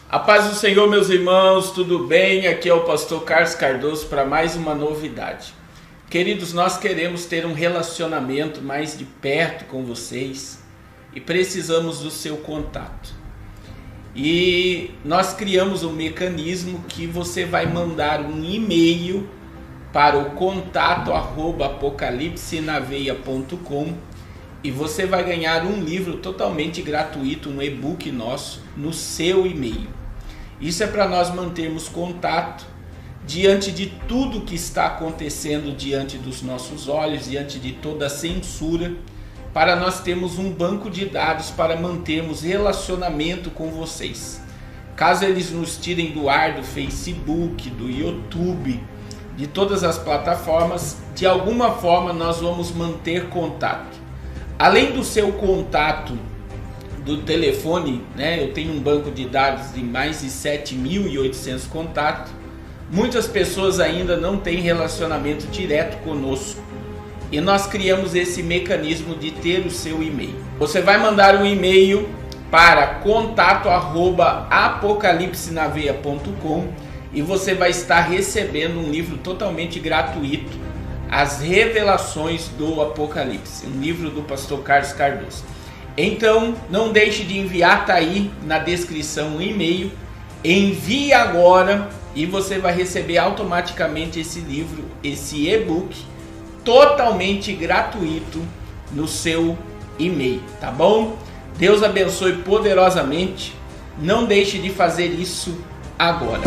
A paz do Senhor, meus irmãos, tudo bem? Aqui é o pastor Carlos Cardoso para mais uma novidade. Queridos, nós queremos ter um relacionamento mais de perto com vocês e precisamos do seu contato. E nós criamos um mecanismo que você vai mandar um e-mail para o contato@apocalipsenaveia.com e você vai ganhar um livro totalmente gratuito, um e-book nosso, no seu e-mail. Isso é para nós mantermos contato diante de tudo que está acontecendo diante dos nossos olhos, diante de toda a censura, para nós termos um banco de dados para mantermos relacionamento com vocês. Caso eles nos tirem do ar do Facebook, do YouTube, de todas as plataformas, de alguma forma nós vamos manter contato. Além do seu contato do telefone, eu tenho um banco de dados de mais de 7.800 contatos. Muitas pessoas ainda não têm relacionamento direto conosco e nós criamos esse mecanismo de ter o seu e-mail. Você vai mandar um e-mail para contato@apocalipsenaveia.com e você vai estar recebendo um livro totalmente gratuito, As Revelações do Apocalipse, um livro do pastor Carlos Cardoso. Então, não deixe de enviar, tá aí na descrição um e-mail, envie agora e você vai receber automaticamente esse livro, esse e-book, totalmente gratuito no seu e-mail, tá bom? Deus abençoe poderosamente, não deixe de fazer isso agora.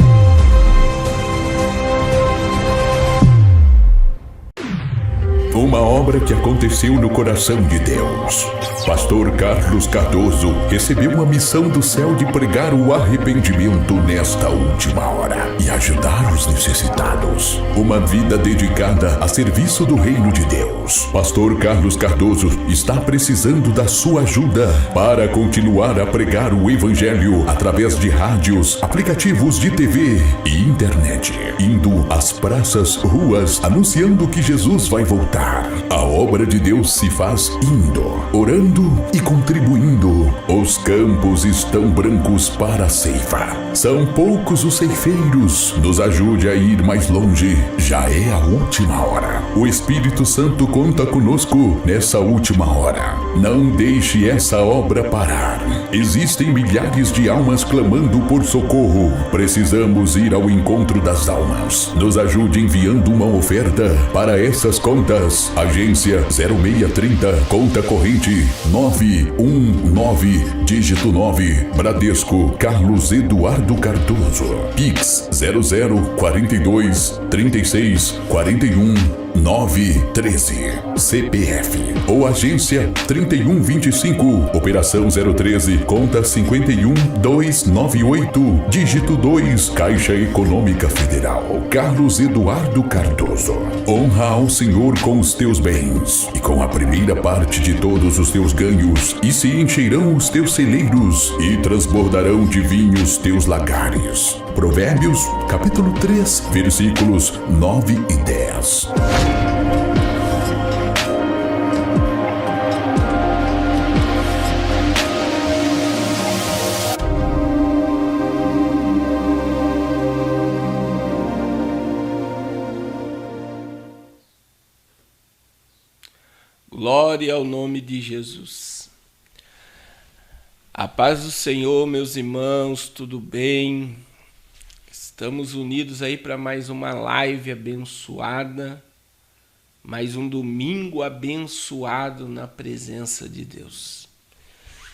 Uma obra que aconteceu no coração de Deus. Pastor Carlos Cardoso recebeu uma missão do céu de pregar o arrependimento nesta última hora e ajudar os necessitados. Uma vida dedicada a serviço do reino de Deus. Pastor Carlos Cardoso está precisando da sua ajuda para continuar a pregar o evangelho através de rádios, aplicativos de TV e internet, indo às praças, ruas, anunciando que Jesus vai voltar. A obra de Deus se faz indo, orando e contribuindo. Os campos estão brancos para a ceifa. São poucos os ceifeiros. Nos ajude a ir mais longe. Já é a última hora. O Espírito Santo conta conosco nessa última hora. Não deixe essa obra parar. Existem milhares de almas clamando por socorro. Precisamos ir ao encontro das almas. Nos ajude enviando uma oferta para essas contas. Agência 0630, conta corrente 919, dígito 9, Bradesco, Carlos Eduardo Cardoso. Pix 0042 36 41 913, CPF ou agência 3125, operação 013, conta 51298, dígito 2, Caixa Econômica Federal. Carlos Eduardo Cardoso. Honra ao Senhor com os teus bens e com a primeira parte de todos os teus ganhos, e se encherão os teus celeiros e transbordarão de vinho os teus lagares. Provérbios, capítulo 3, versículos 9 e 10. Glória ao nome de Jesus. A paz do Senhor, meus irmãos, tudo bem? Estamos unidos aí para mais uma live abençoada, mais um domingo abençoado na presença de Deus.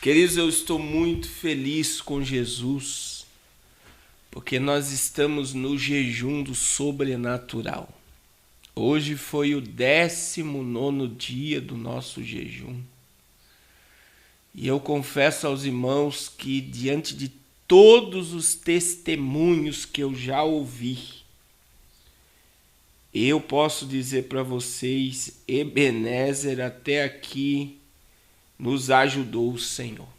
Queridos, eu estou muito feliz com Jesus, porque nós estamos no jejum do sobrenatural. Hoje foi o 19º dia do nosso jejum. E eu confesso aos irmãos que, diante de todos os testemunhos que eu já ouvi, eu posso dizer para vocês, Ebenezer, até aqui nos ajudou o Senhor.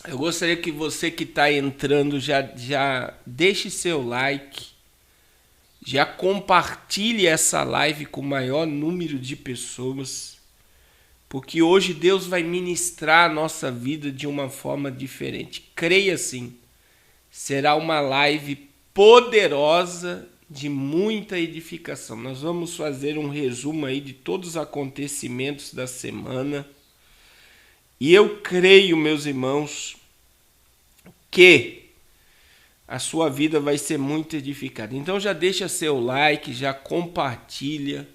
Eu gostaria que você que está entrando já deixe seu like, já compartilhe essa live com o maior número de pessoas, porque hoje Deus vai ministrar a nossa vida de uma forma diferente. Creia sim, Será uma live poderosa, de muita edificação. Nós vamos fazer um resumo aí de todos os acontecimentos da semana. E eu creio, meus irmãos, que a sua vida vai ser muito edificada. Então já deixa seu like, já compartilha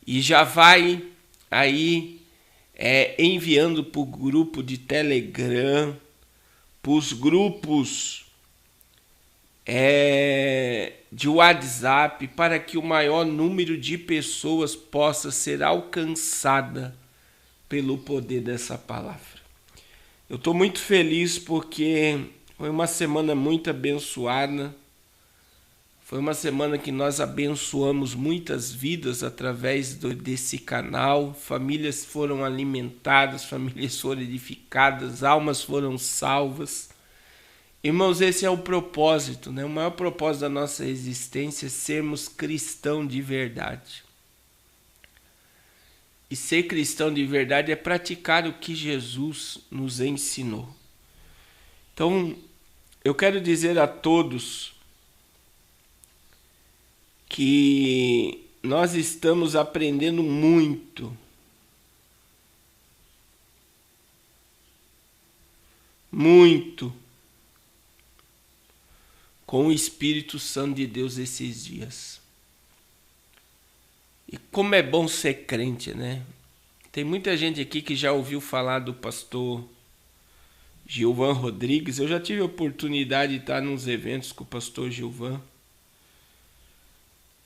e já vai aí enviando para o grupo de Telegram, para os grupos de WhatsApp, para que o maior número de pessoas possa ser alcançada pelo poder dessa palavra. Eu estou muito feliz porque foi uma semana muito abençoada. Foi uma semana que nós abençoamos muitas vidas através desse canal. Famílias foram alimentadas, famílias foram edificadas, almas foram salvas. Irmãos, esse é o propósito, né? O maior propósito da nossa existência é sermos cristãos de verdade. E ser cristão de verdade é praticar o que Jesus nos ensinou. Então, eu quero dizer a todos que nós estamos aprendendo muito. Muito. Com o Espírito Santo de Deus esses dias. E como é bom ser crente, né? Tem muita gente aqui que já ouviu falar do pastor Gilvan Rodrigues. Eu já tive a oportunidade de estar nos eventos com o pastor Gilvan.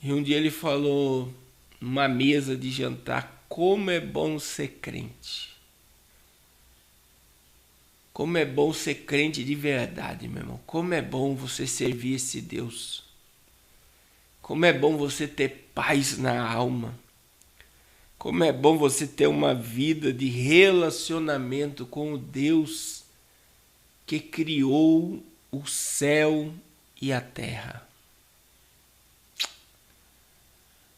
E um dia ele falou numa mesa de jantar, como é bom ser crente. Como é bom ser crente de verdade, meu irmão. Como é bom você servir esse Deus. Como é bom você ter paz na alma. Como é bom você ter uma vida de relacionamento com o Deus que criou o céu e a terra.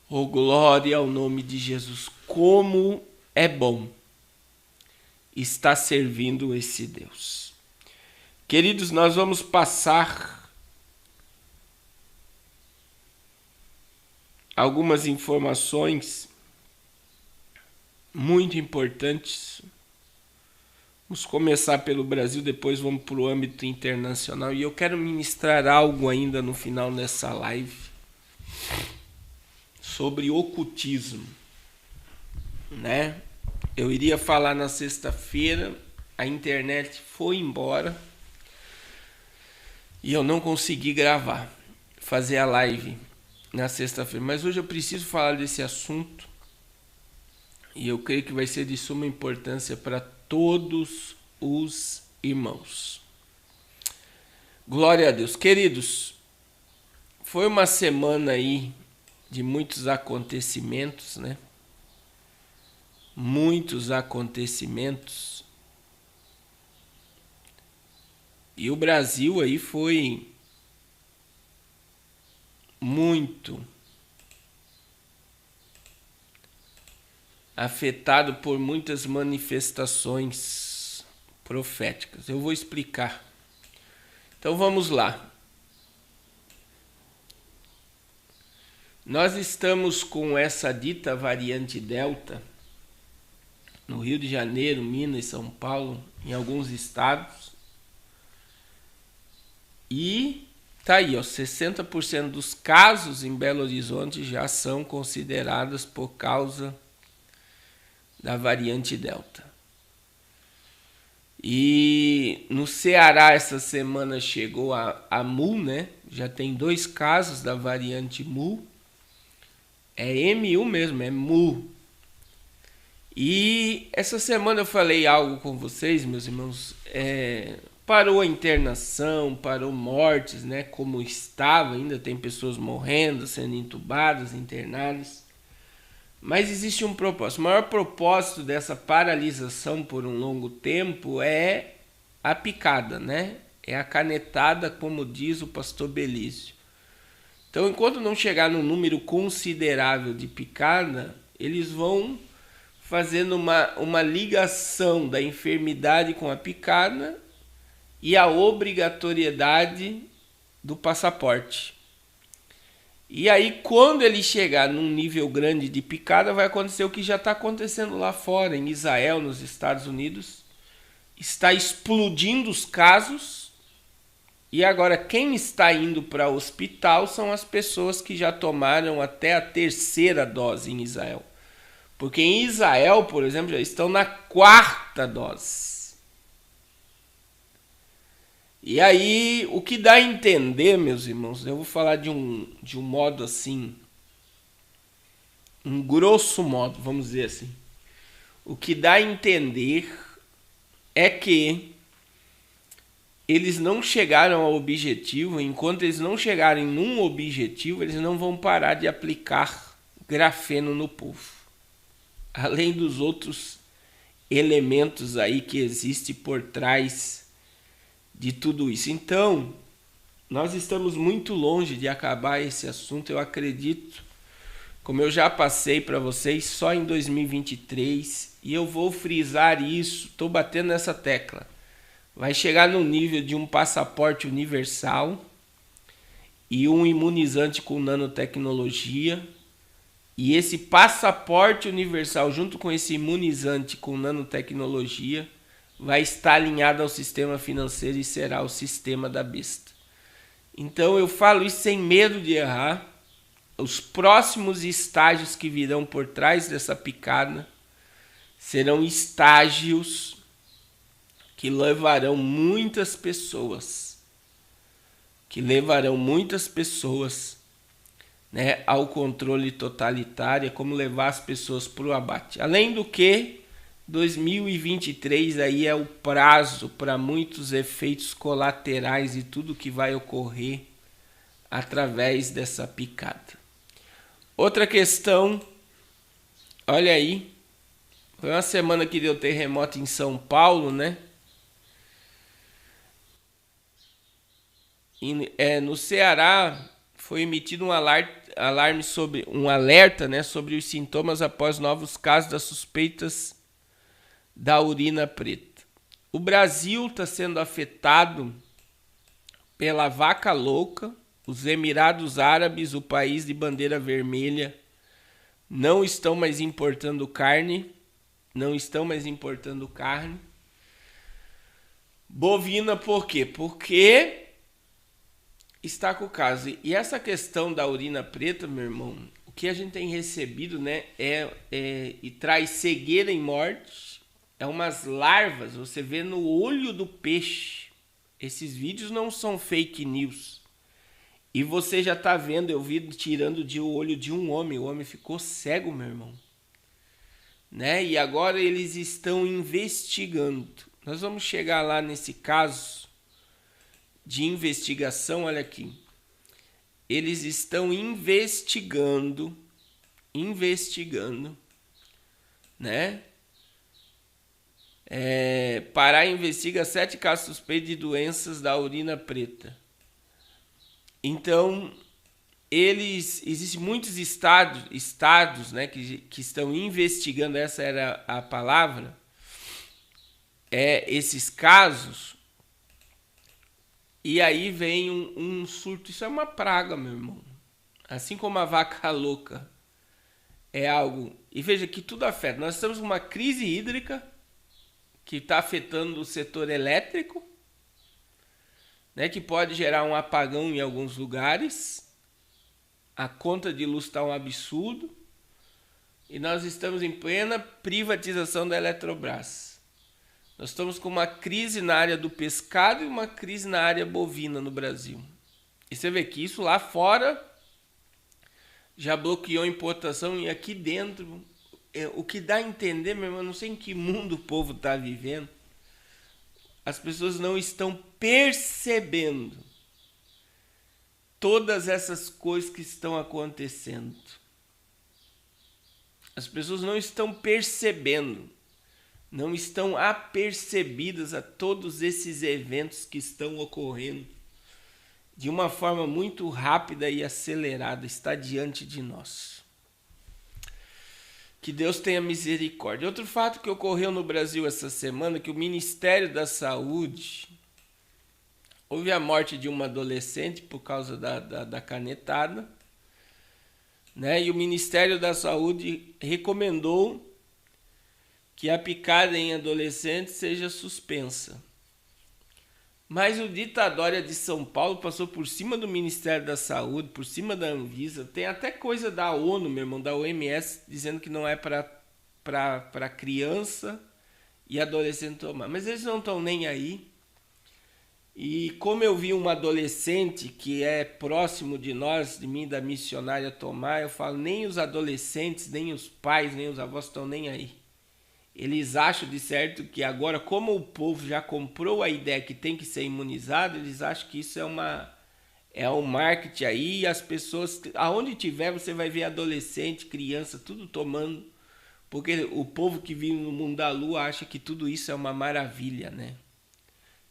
Oh, glória ao nome de Jesus. Como é bom está servindo esse Deus. Queridos, nós vamos passar algumas informações muito importantes. Vamos começar pelo Brasil, depois vamos para o âmbito internacional. E eu quero ministrar algo ainda no final dessa live sobre ocultismo, né? Eu iria falar na sexta-feira, a internet foi embora e eu não consegui fazer a live na sexta-feira. Mas hoje eu preciso falar desse assunto e eu creio que vai ser de suma importância para todos os irmãos. Glória a Deus. Queridos, foi uma semana aí de muitos acontecimentos, né? Muitos acontecimentos. E o Brasil aí foi muito afetado por muitas manifestações proféticas. Eu vou explicar. Então vamos lá. Nós estamos com essa dita variante Delta no Rio de Janeiro, Minas, São Paulo, em alguns estados. E tá aí, ó, 60% dos casos em Belo Horizonte já são considerados por causa da variante Delta. E no Ceará essa semana chegou a Mu, né? Já tem 2 casos da variante Mu. É MU mesmo, é Mu. E essa semana eu falei algo com vocês, meus irmãos. Parou a internação, parou mortes, né? Como estava, ainda tem pessoas morrendo, sendo entubadas, internadas. Mas existe um propósito. O maior propósito dessa paralisação por um longo tempo é a picada, né? É a canetada, como diz o pastor Belício. Então, enquanto não chegar num número considerável de picada, eles vão fazendo uma ligação da enfermidade com a picada e a obrigatoriedade do passaporte. E aí, quando ele chegar num nível grande de picada, vai acontecer o que já está acontecendo lá fora, em Israel, nos Estados Unidos. Está explodindo os casos. E agora, quem está indo para o hospital são as pessoas que já tomaram até a 3ª dose em Israel. Porque em Israel, por exemplo, já estão na 4ª dose. E aí, o que dá a entender, meus irmãos, eu vou falar de um modo assim, um grosso modo, vamos dizer assim. O que dá a entender é que eles não chegaram ao objetivo, enquanto eles não chegarem num objetivo, eles não vão parar de aplicar grafeno no povo. Além dos outros elementos aí que existem por trás de tudo isso. Então, nós estamos muito longe de acabar esse assunto, eu acredito, como eu já passei para vocês, só em 2023, e eu vou frisar isso, estou batendo nessa tecla. Vai chegar no nível de um passaporte universal e um imunizante com nanotecnologia, e esse passaporte universal junto com esse imunizante com nanotecnologia vai estar alinhado ao sistema financeiro e será o sistema da besta. Então eu falo isso sem medo de errar. Os próximos estágios que virão por trás dessa picada serão estágios que levarão muitas pessoas, né, ao controle totalitário, como levar as pessoas para o abate. Além do que, 2023 aí é o prazo para muitos efeitos colaterais e tudo que vai ocorrer através dessa picada. Outra questão, olha aí, foi uma semana que deu terremoto em São Paulo, né? No Ceará foi emitido um alerta, né, sobre os sintomas após novos casos das suspeitas da urina preta. O Brasil está sendo afetado pela vaca louca. Os Emirados Árabes, o país de bandeira vermelha, não estão mais importando carne. Bovina, por quê? Porque está com o caso. E essa questão da urina preta, meu irmão, o que a gente tem recebido, né, e traz cegueira e morte, é umas larvas, você vê no olho do peixe. Esses vídeos não são fake news. E você já está vendo, eu vi tirando de o olho de um homem. O homem ficou cego, meu irmão. Né? E agora eles estão investigando. Nós vamos chegar lá nesse caso de investigação, olha aqui. Eles estão investigando, né? Pará investiga 7 casos suspeitos de doenças da urina preta. Então, existem muitos estados, né, que estão investigando, essa era a palavra, esses casos, e aí vem um surto. Isso é uma praga, meu irmão. Assim como a vaca louca é algo... E veja que tudo afeta. Nós estamos numa crise hídrica que está afetando o setor elétrico, né, que pode gerar um apagão em alguns lugares. A conta de luz está um absurdo. E nós estamos em plena privatização da Eletrobras. Nós estamos com uma crise na área do pescado e uma crise na área bovina no Brasil. E você vê que isso lá fora já bloqueou a importação, e aqui dentro, o que dá a entender, meu irmão, não sei em que mundo o povo está vivendo. As pessoas não estão percebendo todas essas coisas que estão acontecendo. As pessoas não estão percebendo, não estão apercebidas a todos esses eventos que estão ocorrendo de uma forma muito rápida e acelerada, está diante de nós. Que Deus tenha misericórdia. Outro fato que ocorreu no Brasil essa semana, que o Ministério da Saúde houve a morte de uma adolescente por causa da canetada, né? E o Ministério da Saúde recomendou que a picada em adolescentes seja suspensa. Mas o Ditadória de São Paulo passou por cima do Ministério da Saúde, por cima da Anvisa. Tem até coisa da ONU, meu irmão, da OMS, dizendo que não é para criança e adolescente tomar. Mas eles não estão nem aí. E como eu vi uma adolescente que é próximo de nós, de mim, da missionária tomar, eu falo, nem os adolescentes, nem os pais, nem os avós estão nem aí. Eles acham de certo que agora, como o povo já comprou a ideia que tem que ser imunizado, eles acham que isso é um marketing aí, e as pessoas, aonde tiver, você vai ver adolescente, criança, tudo tomando, porque o povo que vive no mundo da lua acha que tudo isso é uma maravilha, né?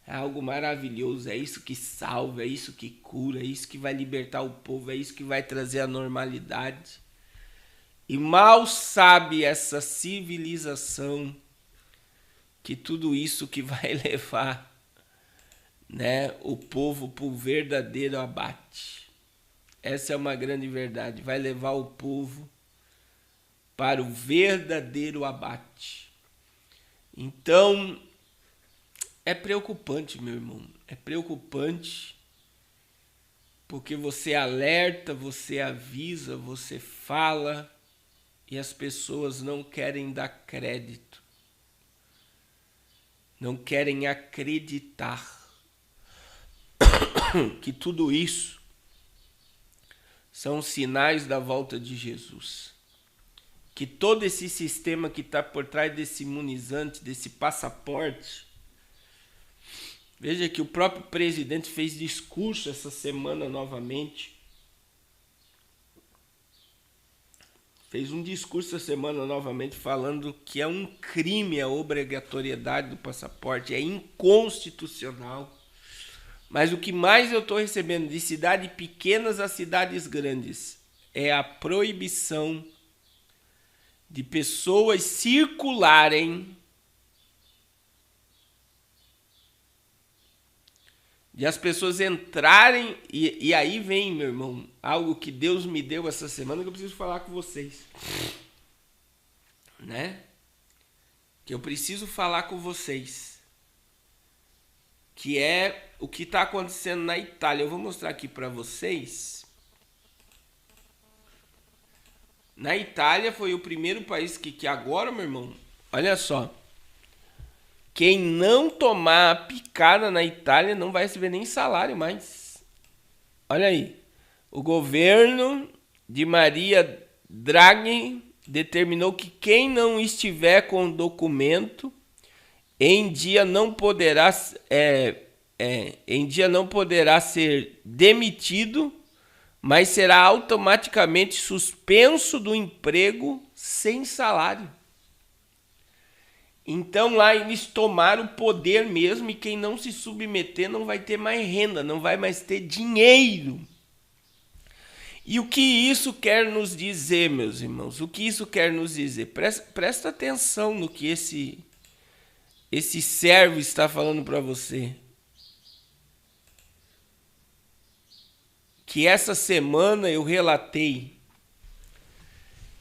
É algo maravilhoso, é isso que salva, é isso que cura, é isso que vai libertar o povo, é isso que vai trazer a normalidade. E mal sabe essa civilização que tudo isso que vai levar, né, o povo para o verdadeiro abate. Essa é uma grande verdade. Vai levar o povo para o verdadeiro abate. Então, é preocupante, meu irmão. É preocupante porque você alerta, você avisa, você fala, e as pessoas não querem dar crédito, não querem acreditar que tudo isso são sinais da volta de Jesus. Que todo esse sistema que está por trás desse imunizante, desse passaporte. Veja que o próprio presidente fez discurso essa semana novamente. Fez um discurso essa semana novamente falando que é um crime a obrigatoriedade do passaporte, é inconstitucional. Mas o que mais eu estou recebendo de cidades pequenas a cidades grandes é a proibição de pessoas circularem, de as pessoas entrarem, e aí vem, meu irmão, algo que Deus me deu essa semana que eu preciso falar com vocês. Né? Que eu preciso falar com vocês. Que é o que está acontecendo na Itália. Eu vou mostrar aqui para vocês. Na Itália foi o primeiro país que agora, meu irmão, olha só. Quem não tomar a picada na Itália não vai receber nem salário mais. Olha aí. O governo de Maria Draghi determinou que quem não estiver com documento em dia não poderá ser demitido, mas será automaticamente suspenso do emprego sem salário. Então lá eles tomaram o poder mesmo, e quem não se submeter não vai ter mais renda, não vai mais ter dinheiro. E o que isso quer nos dizer, meus irmãos? O que isso quer nos dizer? Presta atenção no que esse servo está falando para você. Que essa semana eu relatei.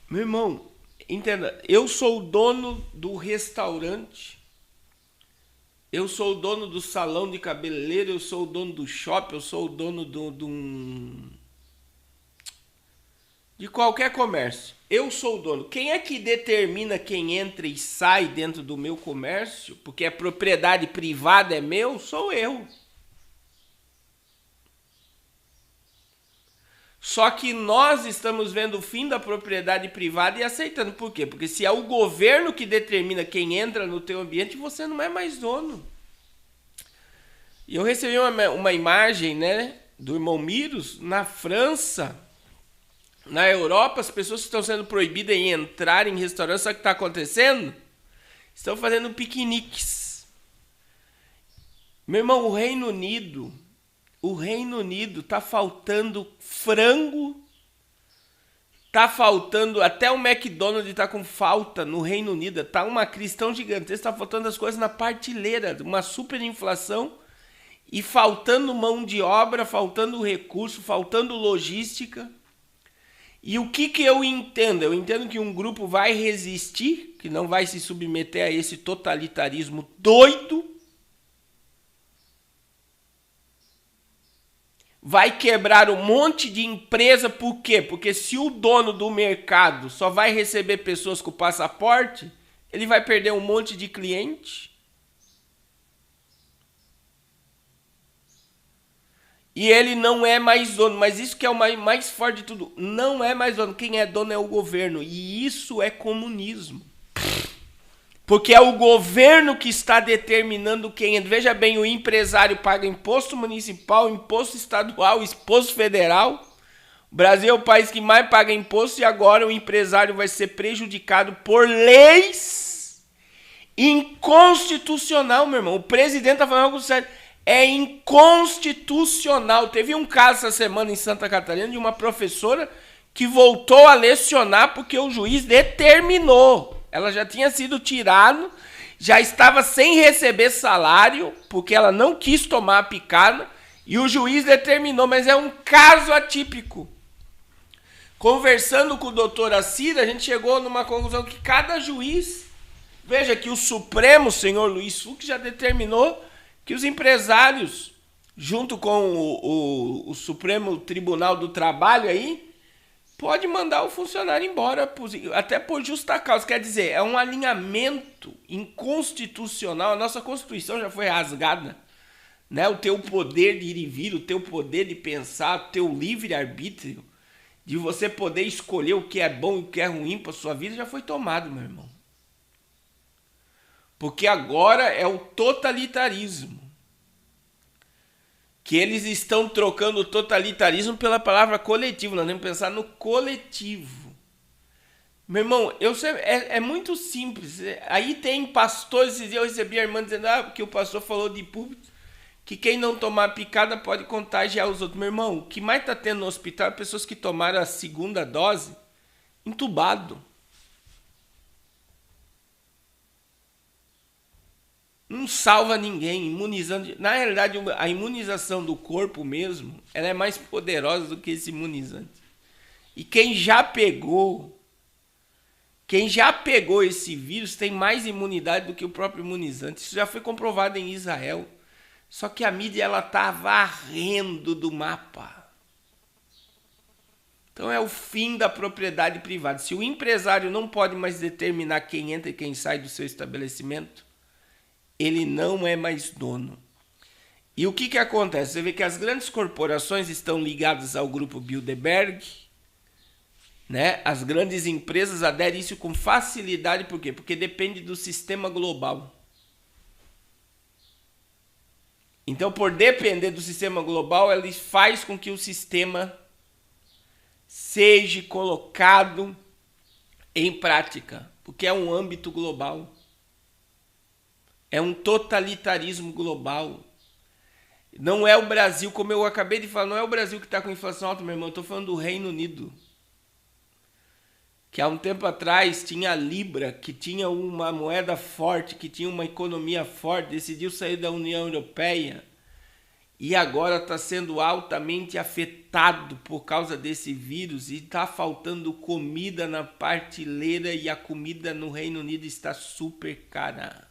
Meu irmão, entenda, eu sou o dono do restaurante, eu sou o dono do salão de cabeleireiro, eu sou o dono do shopping, eu sou o dono de qualquer comércio. Eu sou o dono. Quem é que determina quem entra e sai dentro do meu comércio? Porque a propriedade privada é meu? Sou eu. Só que nós estamos vendo o fim da propriedade privada e aceitando. Por quê? Porque se é o governo que determina quem entra no teu ambiente, você não é mais dono. E eu recebi uma imagem, né, do irmão Miros, na França, na Europa, as pessoas que estão sendo proibidas de entrar em restaurantes, sabe o que está acontecendo? Estão fazendo piqueniques. Meu irmão, o Reino Unido está faltando frango, está faltando, até o McDonald's está com falta no Reino Unido, está uma crise tão gigantesca, está faltando as coisas na partilheira, uma super inflação, e faltando mão de obra, faltando recurso, faltando logística. E o que eu entendo? Eu entendo que um grupo vai resistir, que não vai se submeter a esse totalitarismo doido, vai quebrar um monte de empresa. Por quê? Porque se o dono do mercado só vai receber pessoas com passaporte, ele vai perder um monte de cliente. E ele não é mais dono. Mas isso que é o mais forte de tudo. Não é mais dono. Quem é dono é o governo. E isso é comunismo. Porque é o governo que está determinando quem entra. Veja bem, o empresário paga imposto municipal, imposto estadual, imposto federal. O Brasil é o país que mais paga imposto e agora o empresário vai ser prejudicado por leis inconstitucional, meu irmão. O presidente está falando algo sério. É inconstitucional. Teve um caso essa semana em Santa Catarina de uma professora que voltou a lecionar porque o juiz determinou. Ela já tinha sido tirada, já estava sem receber salário, porque ela não quis tomar a picada, e o juiz determinou, mas é um caso atípico. Conversando com o doutor Assir, a gente chegou numa conclusão que cada juiz, veja que o Supremo, senhor Luiz Fux, já determinou que os empresários, junto com o Supremo Tribunal do Trabalho aí, pode mandar o funcionário embora, até por justa causa. Quer dizer, é um alinhamento inconstitucional. A nossa Constituição já foi rasgada, né? O teu poder de ir e vir, o teu poder de pensar, o teu livre-arbítrio, de você poder escolher o que é bom e o que é ruim para sua vida, já foi tomado, meu irmão. Porque agora é o totalitarismo. Que eles estão trocando o totalitarismo pela palavra coletivo. Nós temos que pensar no coletivo. Meu irmão, é muito simples. Aí tem pastores, eu recebi a irmã dizendo que o pastor falou de púlpito, que quem não tomar picada pode contagiar os outros. Meu irmão, o que mais está tendo no hospital é pessoas que tomaram a segunda dose entubado. Não salva ninguém, imunizando. Na realidade, a imunização do corpo mesmo, ela é mais poderosa do que esse imunizante. E quem já pegou esse vírus tem mais imunidade do que o próprio imunizante. Isso já foi comprovado em Israel. Só que a mídia ela tá varrendo do mapa. Então é o fim da propriedade privada. Se o empresário não pode mais determinar quem entra e quem sai do seu estabelecimento, ele não é mais dono. E o que acontece? Você vê que as grandes corporações estão ligadas ao grupo Bilderberg, né? As grandes empresas aderem isso com facilidade. Por quê? Porque depende do sistema global. Então, por depender do sistema global, ele faz com que o sistema seja colocado em prática, porque é um âmbito global. É um totalitarismo global. Não é o Brasil, como eu acabei de falar, não é o Brasil que está com inflação alta, meu irmão. Eu estou falando do Reino Unido. Que há um tempo atrás tinha a Libra, que tinha uma moeda forte, que tinha uma economia forte, decidiu sair da União Europeia. E agora está sendo altamente afetado por causa desse vírus e está faltando comida na prateleira e a comida no Reino Unido está super cara.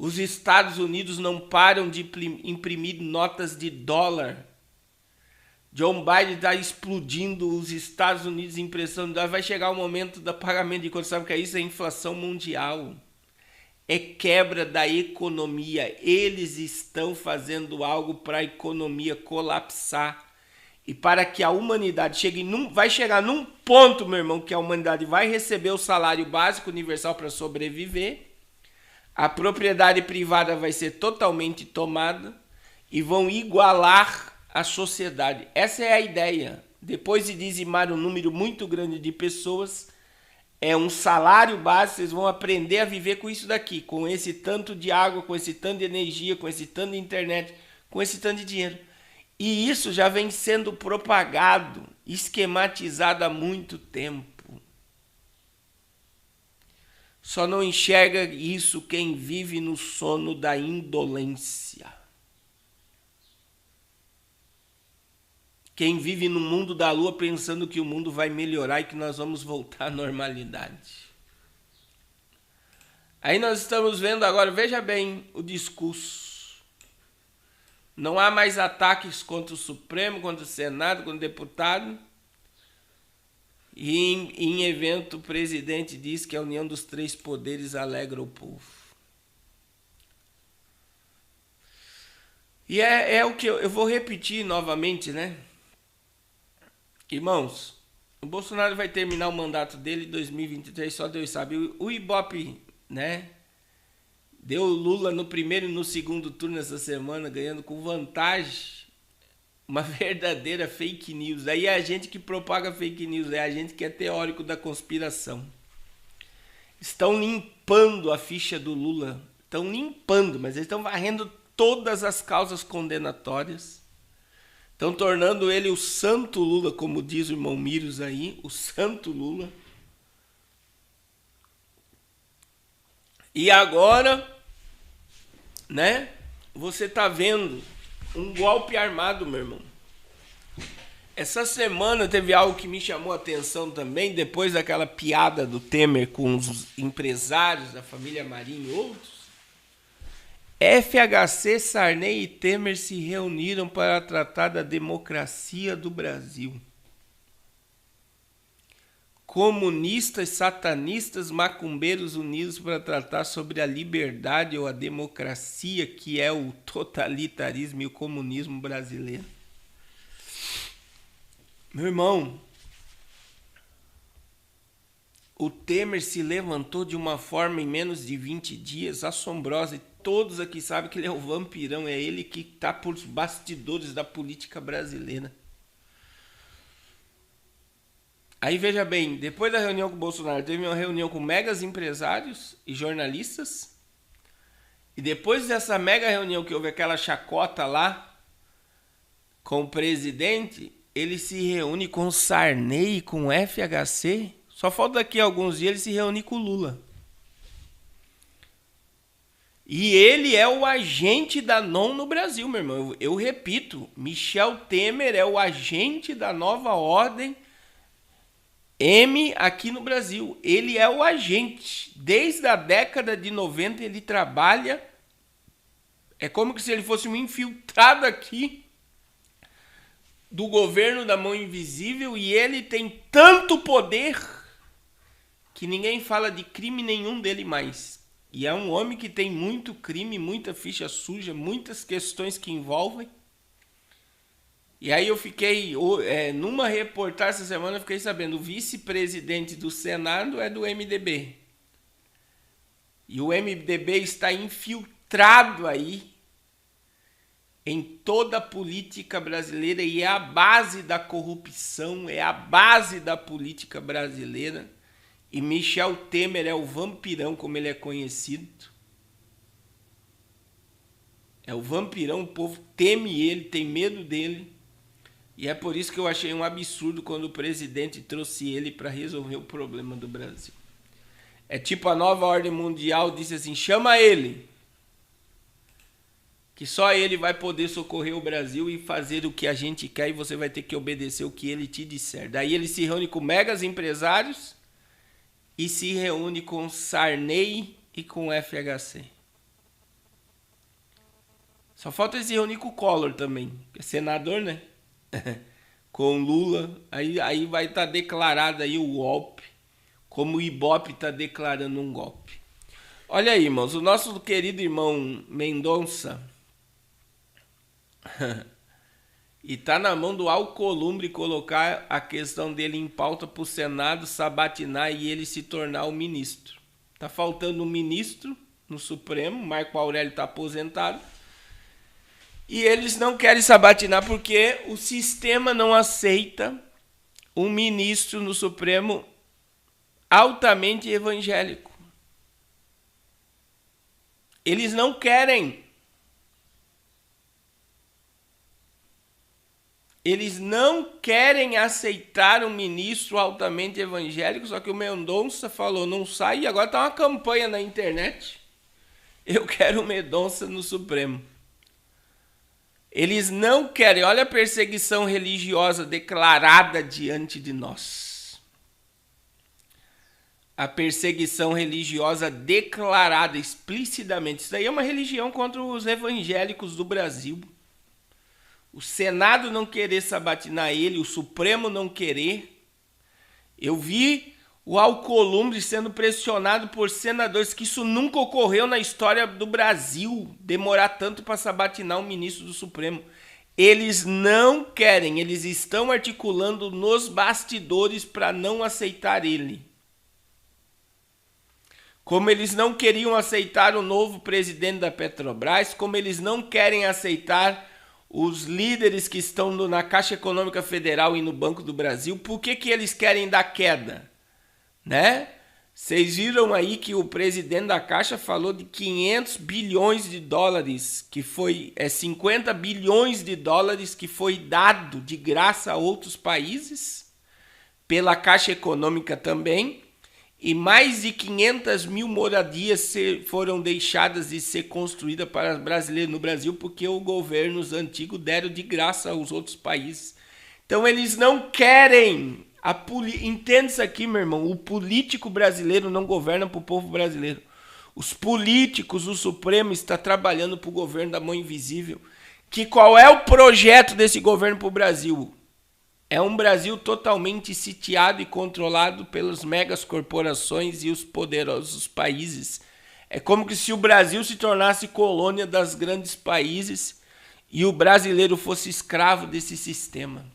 Os Estados Unidos não param de imprimir notas de dólar. John Biden está explodindo os Estados Unidos em impressão de dólar. Vai chegar o momento do pagamento de contas. Sabe o que é isso? É inflação mundial. É quebra da economia. Eles estão fazendo algo para a economia colapsar. E para que a humanidade vai chegar num ponto, meu irmão, que a humanidade vai receber o salário básico universal para sobreviver. A propriedade privada vai ser totalmente tomada e vão igualar a sociedade. Essa é a ideia. Depois de dizimar um número muito grande de pessoas, é um salário básico, vocês vão aprender a viver com isso daqui, com esse tanto de água, com esse tanto de energia, com esse tanto de internet, com esse tanto de dinheiro. E isso já vem sendo propagado, esquematizado há muito tempo. Só não enxerga isso quem vive no sono da indolência. Quem vive no mundo da lua pensando que o mundo vai melhorar e que nós vamos voltar à normalidade. Aí nós estamos vendo agora, veja bem o discurso. Não há mais ataques contra o Supremo, contra o Senado, contra o deputado. E em evento o presidente diz que a união dos três poderes alegra o povo. E é o que eu vou repetir novamente, né? Irmãos, o Bolsonaro vai terminar o mandato dele em 2023, só Deus sabe. O Ibope, né? Deu Lula no primeiro e no segundo turno essa semana, ganhando com vantagem. Uma verdadeira fake news. Aí é a gente que propaga fake news, é a gente que é teórico da conspiração. Estão limpando a ficha do Lula. Estão limpando, mas eles estão varrendo todas as causas condenatórias. Estão tornando ele o santo Lula, como diz o irmão Mírios aí, o santo Lula. E agora, né, você tá vendo um golpe armado, meu irmão. Essa semana teve algo que me chamou a atenção também, depois daquela piada do Temer com os empresários da família Marinho e outros. FHC, Sarney e Temer se reuniram para tratar da democracia do Brasil. Comunistas, satanistas, macumbeiros unidos para tratar sobre a liberdade ou a democracia, que é o totalitarismo e o comunismo brasileiro. Meu irmão, o Temer se levantou de uma forma em menos de 20 dias assombrosa e todos aqui sabem que ele é o vampirão, é ele que está por bastidores da política brasileira. Aí veja bem, depois da reunião com o Bolsonaro, teve uma reunião com megas empresários e jornalistas. E depois dessa mega reunião que houve aquela chacota lá com o presidente, ele se reúne com o Sarney e com o FHC. Só falta daqui a alguns dias ele se reunir com o Lula. E ele é o agente da NON no Brasil, meu irmão. Eu repito, Michel Temer é o agente da nova ordem M aqui no Brasil. Ele é o agente. Desde a década de 90 ele trabalha. É como se ele fosse um infiltrado aqui do governo da mão invisível. E ele tem tanto poder que ninguém fala de crime nenhum dele mais. E é um homem que tem muito crime, muita ficha suja, muitas questões que envolvem. E aí eu fiquei, numa reportagem essa semana, eu fiquei sabendo, o vice-presidente do Senado é do MDB. E o MDB está infiltrado aí em toda a política brasileira e é a base da corrupção, é a base da política brasileira. E Michel Temer é o vampirão, como ele é conhecido. É o vampirão, o povo teme ele, tem medo dele. E é por isso que eu achei um absurdo quando o presidente trouxe ele para resolver o problema do Brasil. É tipo a nova ordem mundial disse assim, chama ele. Que só ele vai poder socorrer o Brasil e fazer o que a gente quer e você vai ter que obedecer o que ele te disser. Daí ele se reúne com megas empresários e se reúne com Sarney e com FHC. Só falta ele se reunir com o Collor também, que é senador, né? Com Lula. Aí vai estar declarado aí o golpe, como o Ibope está declarando um golpe. Olha aí, irmãos, o nosso querido irmão Mendonça e tá na mão do Alcolumbre colocar a questão dele em pauta para o Senado sabatinar e ele se tornar o ministro. Tá faltando um ministro no Supremo, Marco Aurélio está aposentado. E eles não querem sabatinar porque o sistema não aceita um ministro no Supremo altamente evangélico. Eles não querem. Eles não querem aceitar um ministro altamente evangélico, só que o Mendonça falou, não sai, e agora está uma campanha na internet. Eu quero o Mendonça no Supremo. Eles não querem, olha a perseguição religiosa declarada diante de nós. A perseguição religiosa declarada explicitamente. Isso daí é uma religião contra os evangélicos do Brasil. O Senado não querer sabatinar ele, o Supremo não querer. Eu vi o Alcolumbre sendo pressionado por senadores, que isso nunca ocorreu na história do Brasil, demorar tanto para sabatinar um ministro do Supremo. Eles não querem, eles estão articulando nos bastidores para não aceitar ele. Como eles não queriam aceitar o novo presidente da Petrobras, como eles não querem aceitar os líderes que estão na Caixa Econômica Federal e no Banco do Brasil, por que eles querem dar queda? Né? Vocês viram aí que o presidente da Caixa falou de 500 bilhões de dólares, que foi 50 bilhões de dólares que foi dado de graça a outros países, pela Caixa Econômica também, e mais de 500 mil moradias foram deixadas de ser construídas para brasileiros no Brasil, porque os governos antigos deram de graça aos outros países. Então eles não querem... Entenda isso aqui, meu irmão. O político brasileiro não governa para o povo brasileiro. Os políticos, o Supremo está trabalhando para o governo da mão invisível. Que qual é o projeto desse governo para o Brasil? É um Brasil totalmente sitiado e controlado pelas megas corporações e os poderosos países. É como se o Brasil se tornasse colônia das grandes países e o brasileiro fosse escravo desse sistema.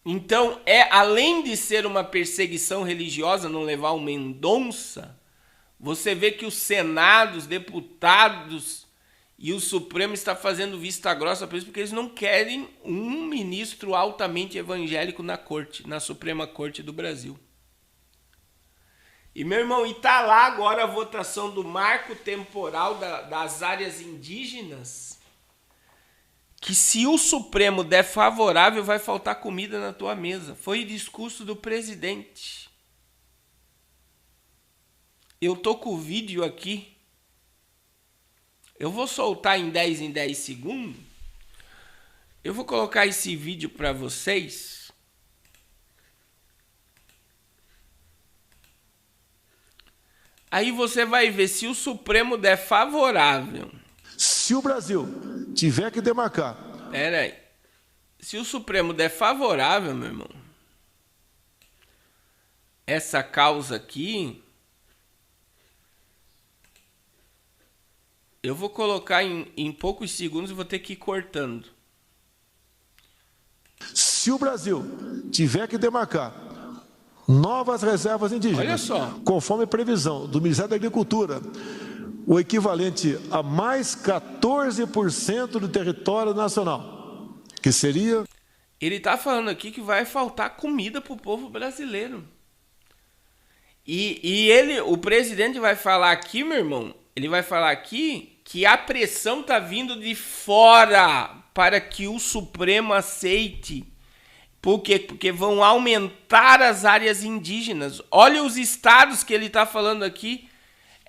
Então, além de ser uma perseguição religiosa não levar o Mendonça, você vê que o Senado, os deputados e o Supremo está fazendo vista grossa por isso, porque eles não querem um ministro altamente evangélico na corte, na Suprema Corte do Brasil. E, meu irmão, está lá agora a votação do marco temporal das áreas indígenas, que se o Supremo der favorável, vai faltar comida na tua mesa. Foi o discurso do presidente. Eu tô com o vídeo aqui. Eu vou soltar em 10 segundos. Eu vou colocar esse vídeo para vocês. Aí você vai ver se o Supremo der favorável. Se o Brasil tiver que demarcar... Pera aí. Se o Supremo der favorável, meu irmão, essa causa aqui, eu vou colocar em poucos segundos e vou ter que ir cortando. Se o Brasil tiver que demarcar novas reservas indígenas, olha só, conforme previsão do Ministério da Agricultura, o equivalente a mais 14% do território nacional, que seria... Ele está falando aqui que vai faltar comida para o povo brasileiro. E o presidente vai falar aqui, meu irmão, ele vai falar aqui que a pressão está vindo de fora para que o Supremo aceite. Por quê? Porque vão aumentar as áreas indígenas. Olha os estados que ele está falando aqui.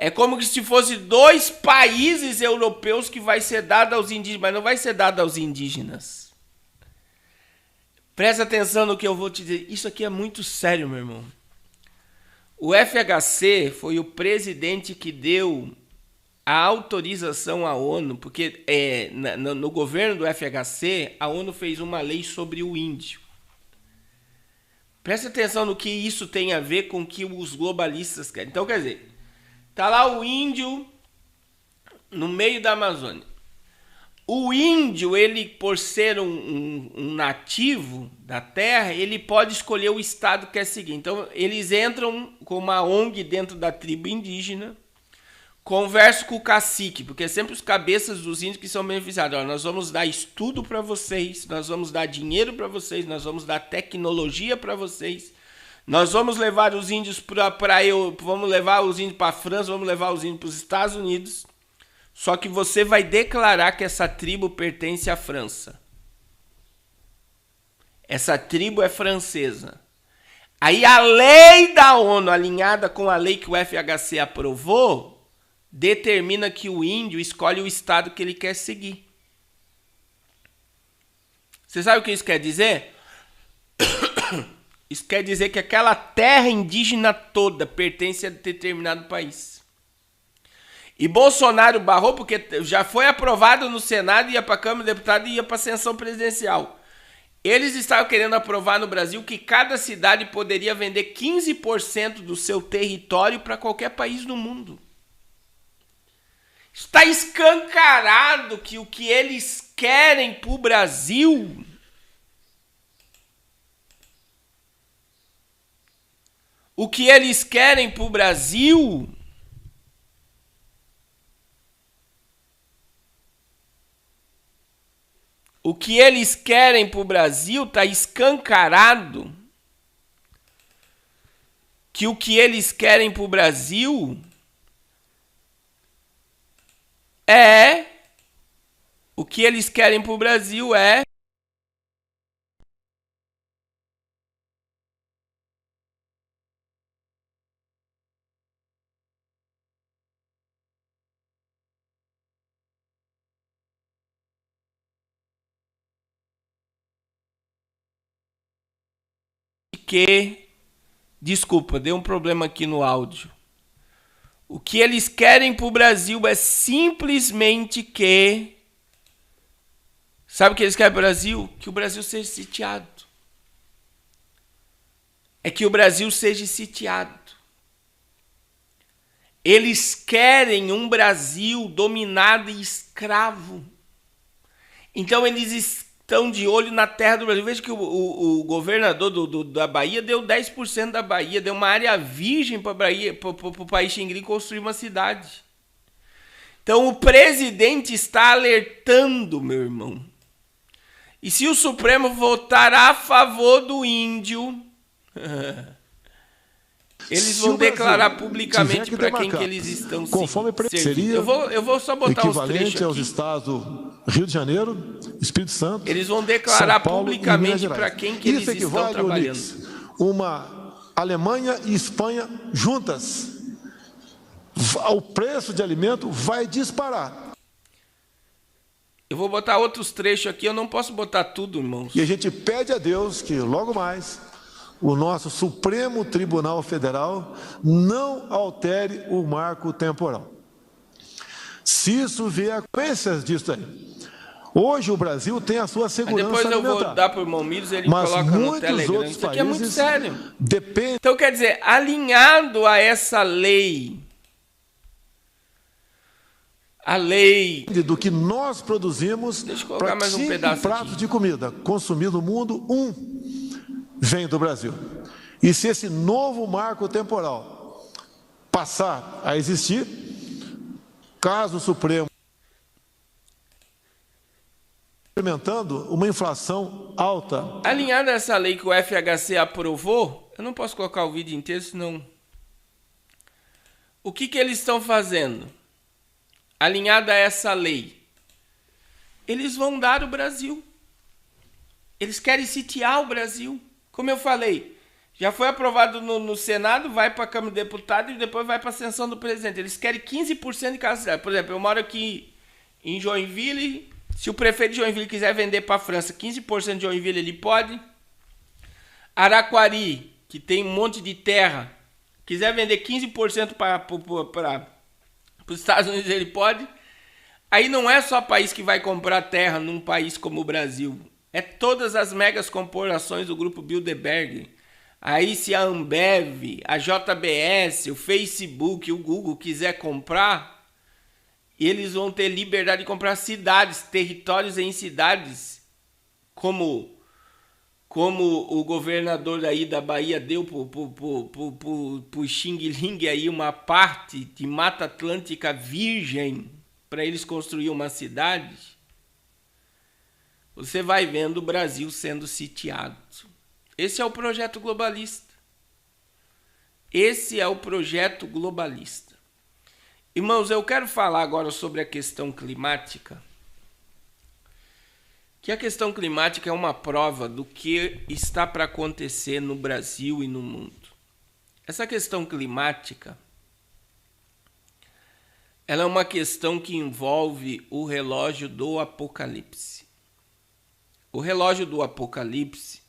É como se fosse 2 países europeus que vai ser dado aos indígenas, mas não vai ser dado aos indígenas. Presta atenção no que eu vou te dizer. Isso aqui é muito sério, meu irmão. O FHC foi o presidente que deu a autorização à ONU, porque no governo do FHC, a ONU fez uma lei sobre o índio. Presta atenção no que isso tem a ver com o que os globalistas querem. Então, quer dizer... Tá lá o índio no meio da Amazônia. O índio, ele por ser um nativo da terra, ele pode escolher o estado que quer seguir. Então, eles entram com uma ONG dentro da tribo indígena, conversam com o cacique, porque é sempre os cabeças dos índios que são beneficiados. Olha, nós vamos dar estudo para vocês, nós vamos dar dinheiro para vocês, nós vamos dar tecnologia para vocês. Nós vamos levar os índios vamos levar os índios para a França, vamos levar os índios para os Estados Unidos. Só que você vai declarar que essa tribo pertence à França. Essa tribo é francesa. Aí a lei da ONU, alinhada com a lei que o FHC aprovou, determina que o índio escolhe o estado que ele quer seguir. Você sabe o que isso quer dizer? Isso quer dizer que aquela terra indígena toda pertence a determinado país. E Bolsonaro barrou porque já foi aprovado no Senado, ia para a Câmara de Deputados e ia para a ascensão presidencial. Eles estavam querendo aprovar no Brasil que cada cidade poderia vender 15% do seu território para qualquer país do mundo. Está escancarado que o que eles querem para o Brasil está escancarado que o que eles querem para o Brasil é desculpa, deu um problema aqui no áudio. O que eles querem para o Brasil é simplesmente que... Sabe o que eles querem para o Brasil? Que o Brasil seja sitiado. É que o Brasil seja sitiado. Eles querem um Brasil dominado e escravo. Então eles estão de olho na terra do Brasil. Veja que o governador da Bahia deu 10% da Bahia, deu uma área virgem para o país Xingrim construir uma cidade. Então o presidente está alertando, meu irmão. E se o Supremo votar a favor do índio, eles vão declarar publicamente para quem que eles estão servindo. Eu vou só botar os trechos aqui. Aos estados do Rio de Janeiro, Espírito Santo, eles vão declarar publicamente para quem que eles estão trabalhando. Uma Alemanha e Espanha juntas. O preço de alimento vai disparar. Eu vou botar outros trechos aqui, eu não posso botar tudo, irmãos. E a gente pede a Deus que logo mais o nosso Supremo Tribunal Federal não altere o marco temporal. Se isso vier a consequências disso aí. Hoje o Brasil tem a sua segurança alimentar. Depois eu vou dar para o irmão Miros, ele coloca no Telegram. Isso aqui é muito sério. Então, quer dizer, alinhado a essa lei, a lei do que nós produzimos, deixa eu colocar mais um pedaço pratos de comida consumido no mundo, vem do Brasil. E se esse novo marco temporal passar a existir, caso o Supremo experimentando uma inflação alta. Alinhada a essa lei que o FHC aprovou, eu não posso colocar o vídeo inteiro, senão... O que eles estão fazendo? Alinhada a essa lei, eles vão dar o Brasil. Eles querem sitiar o Brasil. Como eu falei, já foi aprovado no Senado, vai para a Câmara de Deputados e depois vai para a ascensão do presidente. Eles querem 15% de cada cidade. Por exemplo, eu moro aqui em Joinville. Se o prefeito de Joinville quiser vender para a França 15% de Joinville, ele pode. Araquari, que tem um monte de terra, quiser vender 15% para os Estados Unidos, ele pode. Aí não é só país que vai comprar terra num país como o Brasil. É todas as megas corporações do grupo Bilderberg. Aí se a Ambev, a JBS, o Facebook, o Google quiser comprar, eles vão ter liberdade de comprar cidades, territórios em cidades, como o governador aí da Bahia deu pro Xing Ling aí uma parte de Mata Atlântica virgem para eles construir uma cidade. Você vai vendo o Brasil sendo sitiado. Esse é o projeto globalista. Esse é o projeto globalista. Irmãos, eu quero falar agora sobre a questão climática. Que a questão climática é uma prova do que está para acontecer no Brasil e no mundo. Essa questão climática, ela é uma questão que envolve o relógio do Apocalipse. O relógio do Apocalipse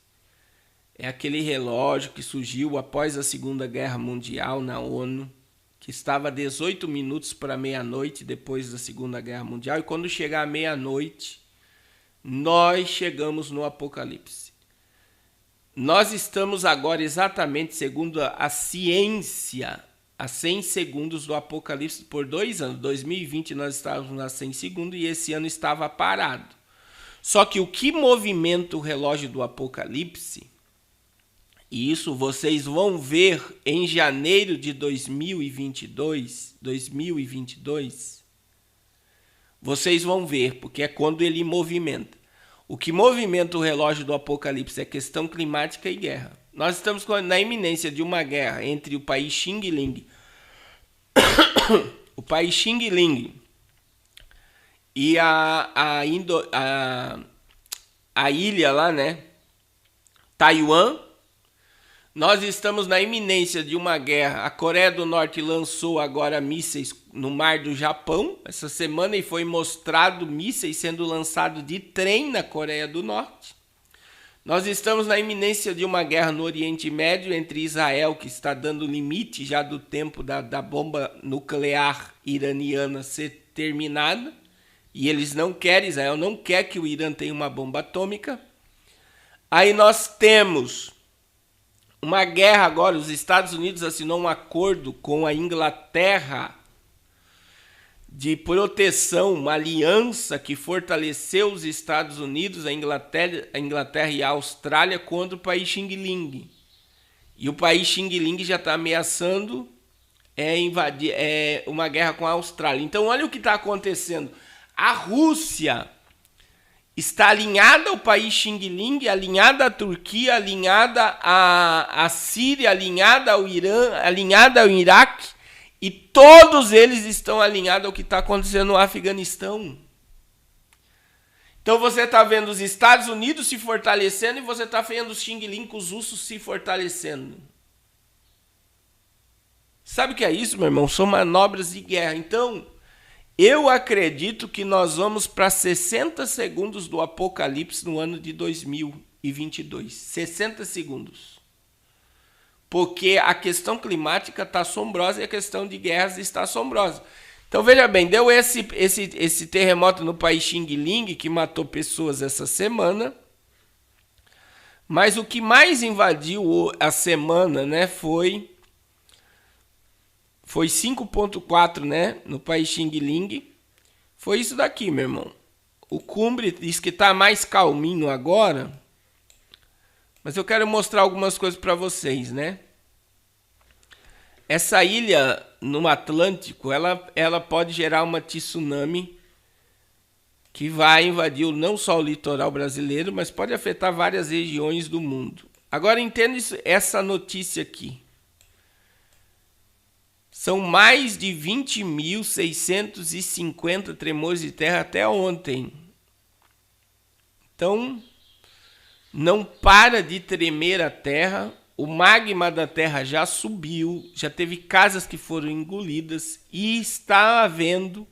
é aquele relógio que surgiu após a Segunda Guerra Mundial na ONU, que estava a 18 minutos para meia-noite depois da Segunda Guerra Mundial, e quando chegar à meia-noite, nós chegamos no Apocalipse. Nós estamos agora exatamente, segundo a ciência, a 100 segundos do Apocalipse por 2 anos. 2020 nós estávamos a 100 segundos e esse ano estava parado. Só que o que movimenta o relógio do Apocalipse, e isso vocês vão ver em janeiro de 2022, vocês vão ver, porque é quando ele movimenta. O que movimenta o relógio do Apocalipse é questão climática e guerra. Nós estamos na iminência de uma guerra entre o país Xing Ling, o país Xing Ling e a ilha lá, né? Taiwan. Nós estamos na iminência de uma guerra. A Coreia do Norte lançou agora mísseis no mar do Japão essa semana e foi mostrado mísseis sendo lançados de trem na Coreia do Norte. Nós estamos na iminência de uma guerra no Oriente Médio entre Israel, que está dando limite já do tempo da bomba nuclear iraniana ser terminada, e eles não querem, Israel não quer que o Irã tenha uma bomba atômica. Aí nós temos uma guerra agora, os Estados Unidos assinou um acordo com a Inglaterra de proteção, uma aliança que fortaleceu os Estados Unidos, a Inglaterra e a Austrália contra o país Xing Ling. E o país Xing Ling já está ameaçando invadir uma guerra com a Austrália. Então olha o que está acontecendo. A Rússia está alinhada ao país Xing Ling, alinhada à Turquia, alinhada à Síria, alinhada ao Irã, alinhada ao Iraque, e todos eles estão alinhados ao que está acontecendo no Afeganistão. Então você está vendo os Estados Unidos se fortalecendo e você está vendo os Xing Ling com os russos se fortalecendo. Sabe o que é isso, meu irmão? São manobras de guerra. Então, eu acredito que nós vamos para 60 segundos do Apocalipse no ano de 2022. 60 segundos. Porque a questão climática está assombrosa e a questão de guerras está assombrosa. Então veja bem, deu esse terremoto no país Xing Ling que matou pessoas essa semana. Mas o que mais invadiu a semana, né, foi 5.4, né, no país Xing Ling. Foi isso daqui, meu irmão. O Cumbre diz que está mais calminho agora. Mas eu quero mostrar algumas coisas para vocês, né? Essa ilha no Atlântico, ela pode gerar uma tsunami que vai invadir não só o litoral brasileiro, mas pode afetar várias regiões do mundo. Agora entenda essa notícia aqui. São mais de 20.650 tremores de terra até ontem. Então, não para de tremer a terra. O magma da terra já subiu, já teve casas que foram engolidas e está havendo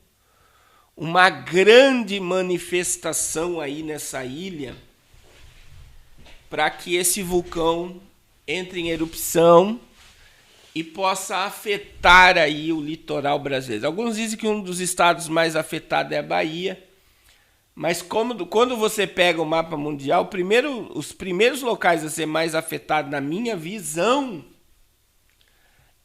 uma grande manifestação aí nessa ilha para que esse vulcão entre em erupção e possa afetar aí o litoral brasileiro. Alguns dizem que um dos estados mais afetados é a Bahia, mas quando você pega o mapa mundial, os primeiros locais a ser mais afetados, na minha visão,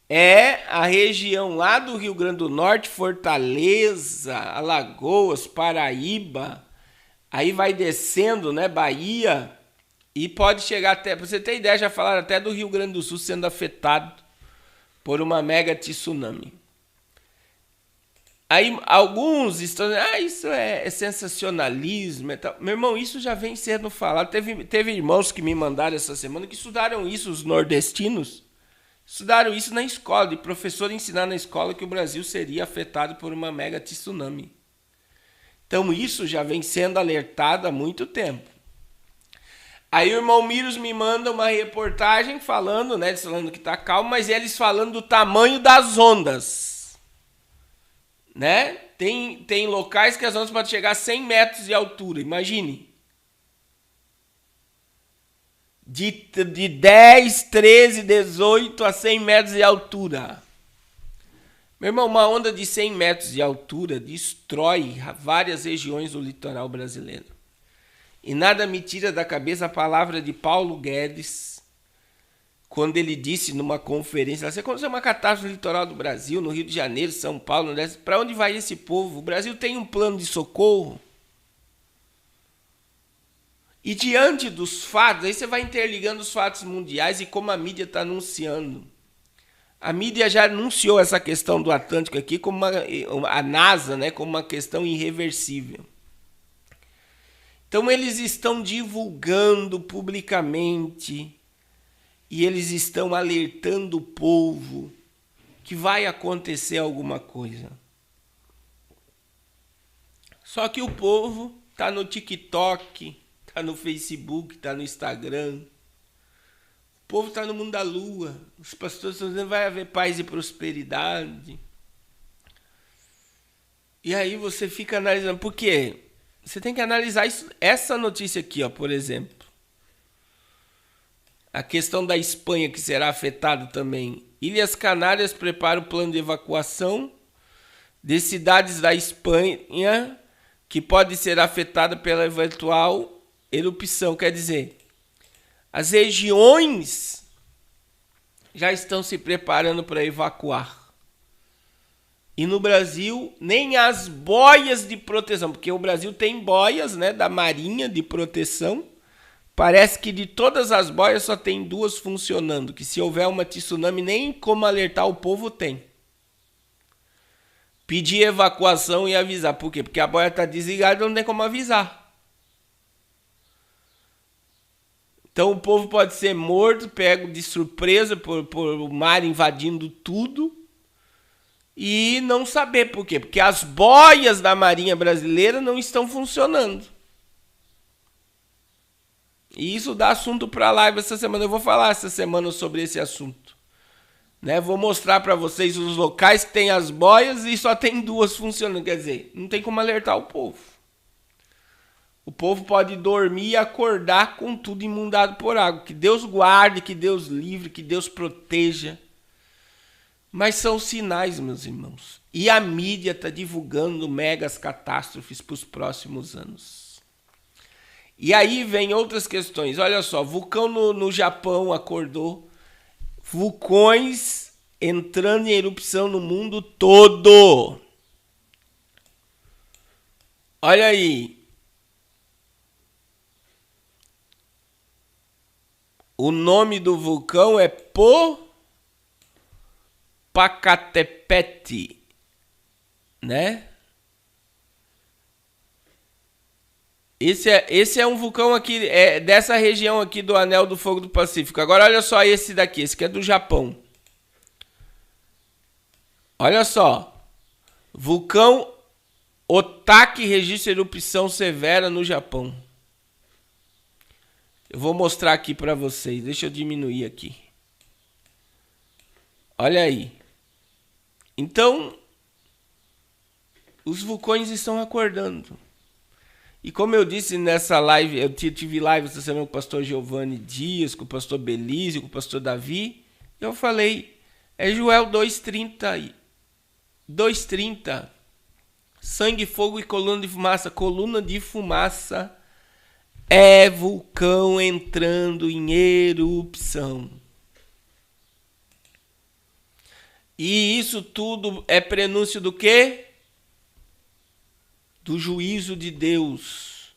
é a região lá do Rio Grande do Norte, Fortaleza, Alagoas, Paraíba, aí vai descendo, né, Bahia, e pode chegar até, para você ter ideia, já falaram até do Rio Grande do Sul sendo afetado por uma mega tsunami. Aí alguns estão dizendo, isso é sensacionalismo e tal. Meu irmão, isso já vem sendo falado. Teve irmãos que me mandaram essa semana que estudaram isso, os nordestinos, Estudaram isso na escola, de professor ensinar na escola que o Brasil seria afetado por uma mega tsunami. Então isso já vem sendo alertado há muito tempo. Aí o irmão Miros me manda uma reportagem falando, né, eles falando que está calmo, mas eles falando do tamanho das ondas. Né? Tem locais que as ondas podem chegar a 100 metros de altura, imagine. De 10, 13, 18 a 100 metros de altura. Meu irmão, uma onda de 100 metros de altura destrói várias regiões do litoral brasileiro. E nada me tira da cabeça a palavra de Paulo Guedes, quando ele disse numa conferência, se acontecer uma catástrofe no litoral do Brasil, no Rio de Janeiro, São Paulo, para onde vai esse povo? O Brasil tem um plano de socorro. E diante dos fatos, aí você vai interligando os fatos mundiais e como a mídia está anunciando. A mídia já anunciou essa questão do Atlântico aqui, como a NASA, né, como uma questão irreversível. Então eles estão divulgando publicamente e eles estão alertando o povo que vai acontecer alguma coisa. Só que o povo está no TikTok, está no Facebook, está no Instagram. O povo está no mundo da lua. Os pastores estão dizendo que vai haver paz e prosperidade. E aí você fica analisando. Por quê? Você tem que analisar isso, essa notícia aqui, ó, por exemplo. A questão da Espanha, que será afetada também. Ilhas Canárias prepara o plano de evacuação de cidades da Espanha que pode ser afetada pela eventual erupção. Quer dizer, as regiões já estão se preparando para evacuar. E no Brasil, nem as boias de proteção, porque o Brasil tem boias, né, da Marinha de proteção. Parece que de todas as boias só tem 2 funcionando, que se houver uma tsunami, nem como alertar o povo tem. Pedir evacuação e avisar. Por quê? Porque a boia está desligada e não tem como avisar. Então o povo pode ser morto, pego de surpresa por o mar invadindo tudo. E não saber por quê. Porque as boias da Marinha Brasileira não estão funcionando. E isso dá assunto para a live essa semana. Eu vou falar essa semana sobre esse assunto. Né? Vou mostrar para vocês os locais que tem as boias e só tem 2 funcionando. Quer dizer, não tem como alertar o povo. O povo pode dormir e acordar com tudo inundado por água. Que Deus guarde, que Deus livre, que Deus proteja. Mas são sinais, meus irmãos. E a mídia está divulgando megas catástrofes para os próximos anos. E aí vem outras questões. Olha só, vulcão no Japão acordou. Vulcões entrando em erupção no mundo todo. Olha aí. O nome do vulcão é Popocatépetl, né? Esse é um vulcão aqui, dessa região aqui do Anel do Fogo do Pacífico. Agora olha só esse daqui, esse que é do Japão. Olha só. Vulcão Otaki registra erupção severa no Japão. Eu vou mostrar aqui para vocês. Deixa eu diminuir aqui. Olha aí. Então, os vulcões estão acordando. E como eu disse nessa live, eu tive live essa semana com o pastor Giovanni Dias, com o pastor Belísio, com o pastor Davi. Eu falei, é Joel 2:30. 2:30. Sangue, fogo e coluna de fumaça. Coluna de fumaça é vulcão entrando em erupção. E isso tudo é prenúncio do quê? Do juízo de Deus.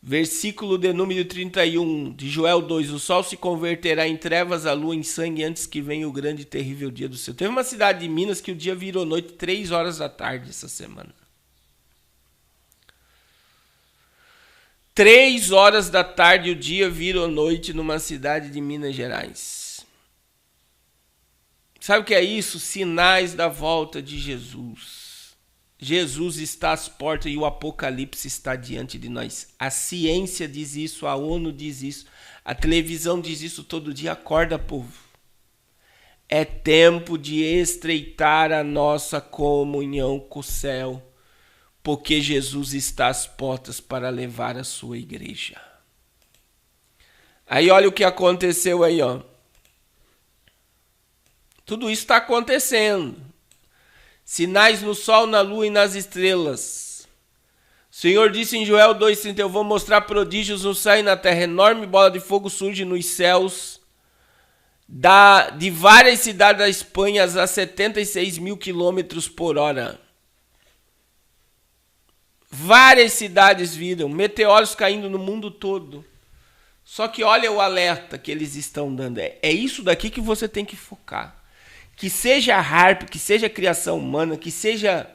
Versículo de número 31 de Joel 2. O sol se converterá em trevas, a lua em sangue, antes que venha o grande e terrível dia do Senhor. Teve uma cidade de Minas que o dia virou noite 3 horas da tarde essa semana. 3 horas da tarde o dia virou noite numa cidade de Minas Gerais. Sabe o que é isso? Sinais da volta de Jesus. Jesus está às portas e o Apocalipse está diante de nós. A ciência diz isso, a ONU diz isso, a televisão diz isso todo dia. Acorda, povo. É tempo de estreitar a nossa comunhão com o céu, porque Jesus está às portas para levar a sua igreja. Aí olha o que aconteceu aí, ó. Tudo isso está acontecendo. Sinais no sol, na lua e nas estrelas. O Senhor disse em Joel 2,30, eu vou mostrar prodígios no céu e na terra. Enorme bola de fogo surge nos céus de várias cidades da Espanha a 76 mil quilômetros por hora. Várias cidades viram meteoros caindo no mundo todo. Só que olha o alerta que eles estão dando. É isso daqui que você tem que focar. Que seja harp, que seja criação humana, que seja...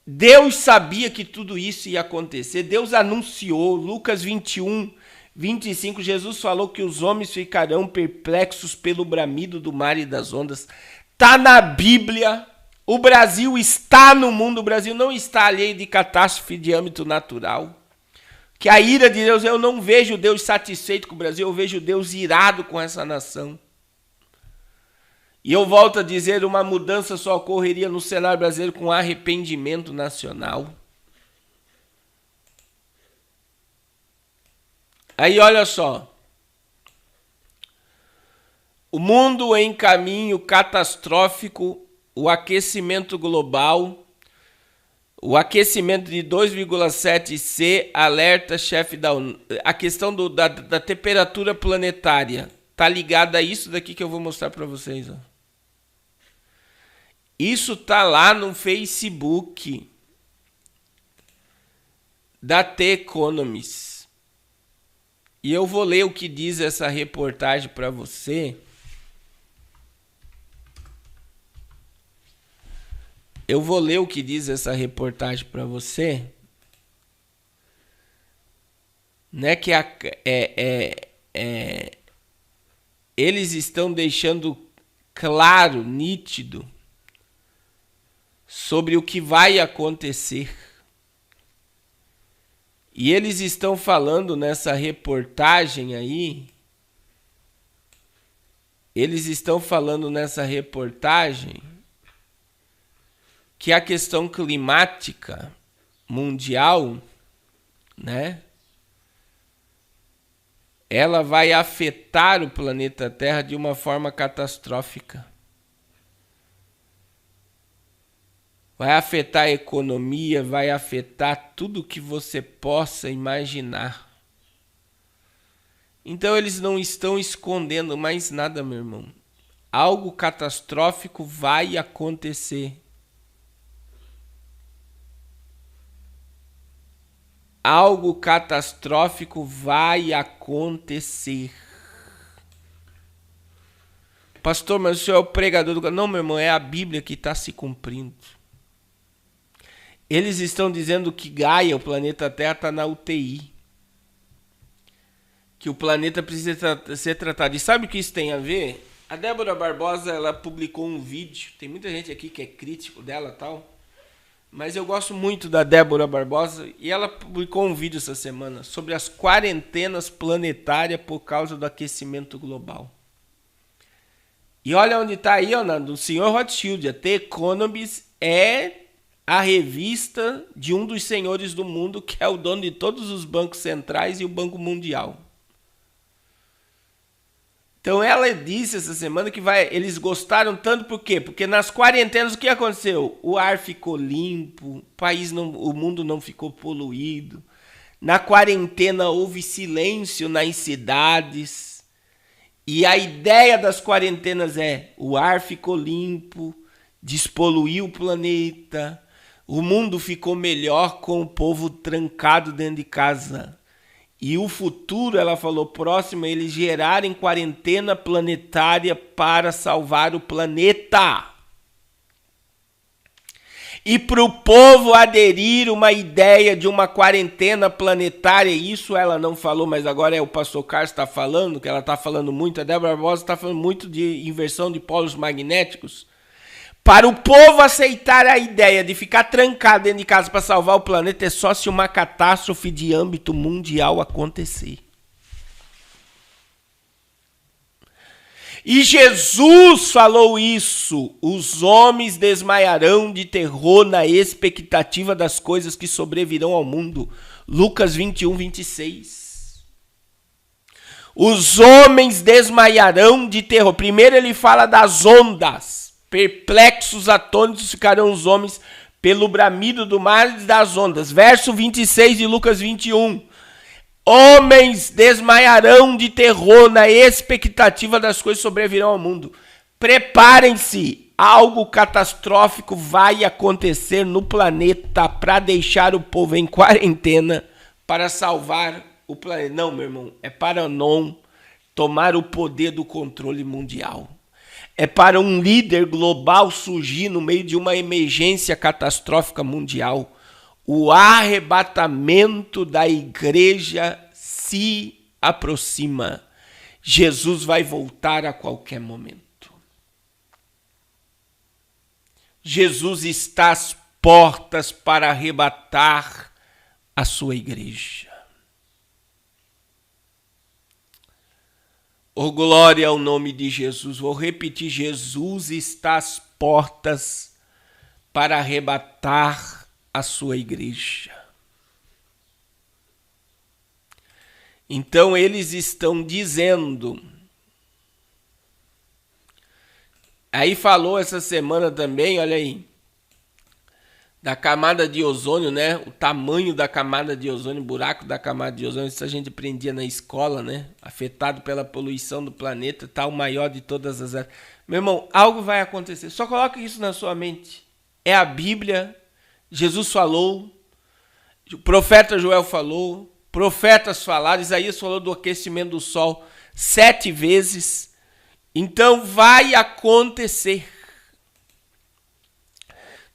Deus sabia que tudo isso ia acontecer. Deus anunciou. Lucas 21, 25, Jesus falou que os homens ficarão perplexos pelo bramido do mar e das ondas. Está na Bíblia. O Brasil está no mundo. O Brasil não está alheio de catástrofe de âmbito natural. Que a ira de Deus, eu não vejo Deus satisfeito com o Brasil, eu vejo Deus irado com essa nação. E eu volto a dizer, uma mudança só ocorreria no cenário brasileiro com arrependimento nacional. Aí olha só. O mundo em caminho catastrófico, o aquecimento global, o aquecimento de 2,7 C, alerta chefe da ONU. A questão da temperatura planetária está ligada a isso daqui que eu vou mostrar para vocês. Ó. Isso está lá no Facebook da The Economist. E eu vou ler o que diz essa reportagem para você. Eu vou ler o que diz essa reportagem para você, né? Que eles estão deixando claro, nítido, sobre o que vai acontecer. E eles estão falando nessa reportagem aí, que a questão climática mundial, né, ela vai afetar o planeta Terra de uma forma catastrófica. Vai afetar a economia, vai afetar tudo que você possa imaginar. Então eles não estão escondendo mais nada, meu irmão. Algo catastrófico vai acontecer. Algo catastrófico vai acontecer. Pastor, mas o senhor é o pregador do... Não, meu irmão, é a Bíblia que está se cumprindo. Eles estão dizendo que Gaia, o planeta Terra, está na UTI. Que o planeta precisa ser tratado. E sabe o que isso tem a ver? A Débora Barbosa, ela publicou um vídeo. Tem muita gente aqui que é crítico dela e tal. Mas eu gosto muito da Débora Barbosa. E ela publicou um vídeo essa semana sobre as quarentenas planetárias por causa do aquecimento global. E olha onde está aí, ó, do senhor Rothschild. A The Economist é a revista de um dos senhores do mundo, que é o dono de todos os bancos centrais e o Banco Mundial. Então ela disse essa semana que eles gostaram tanto, por quê? Porque nas quarentenas o que aconteceu? O ar ficou limpo, o mundo não ficou poluído. Na quarentena houve silêncio nas cidades. E a ideia das quarentenas é: o ar ficou limpo, despoluiu o planeta, o mundo ficou melhor com o povo trancado dentro de casa. E o futuro, ela falou, próximo a eles gerarem quarentena planetária para salvar o planeta. E para o povo aderir uma ideia de uma quarentena planetária, isso ela não falou, mas agora é o pastor Carlos está falando, que ela está falando muito, a Débora Barbosa está falando muito de inversão de polos magnéticos. Para o povo aceitar a ideia de ficar trancado dentro de casa para salvar o planeta, é só se uma catástrofe de âmbito mundial acontecer. E Jesus falou isso: os homens desmaiarão de terror na expectativa das coisas que sobrevirão ao mundo. Lucas 21, 26. Os homens desmaiarão de terror. Primeiro ele fala das ondas. Perplexos, atônitos ficarão os homens pelo bramido do mar e das ondas. Verso 26 de Lucas 21. Homens desmaiarão de terror na expectativa das coisas que sobrevirão ao mundo. Preparem-se, algo catastrófico vai acontecer no planeta para deixar o povo em quarentena para salvar o planeta. Não, meu irmão, é para não tomar o poder do controle mundial. É para um líder global surgir no meio de uma emergência catastrófica mundial. O arrebatamento da igreja se aproxima. Jesus vai voltar a qualquer momento. Jesus está às portas para arrebatar a sua igreja. Oh, glória ao nome de Jesus. Vou repetir, Jesus está às portas para arrebatar a sua igreja. Então eles estão dizendo. Aí falou essa semana também, olha aí, da camada de ozônio, né? O tamanho da camada de ozônio, o buraco da camada de ozônio, isso a gente aprendia na escola, né? Afetado pela poluição do planeta, tá o maior de todas as áreas. Meu irmão, algo vai acontecer. Só coloque isso na sua mente. É a Bíblia. Jesus falou, o profeta Joel falou, profetas falaram, Isaías falou do aquecimento do sol 7 vezes. Então vai acontecer.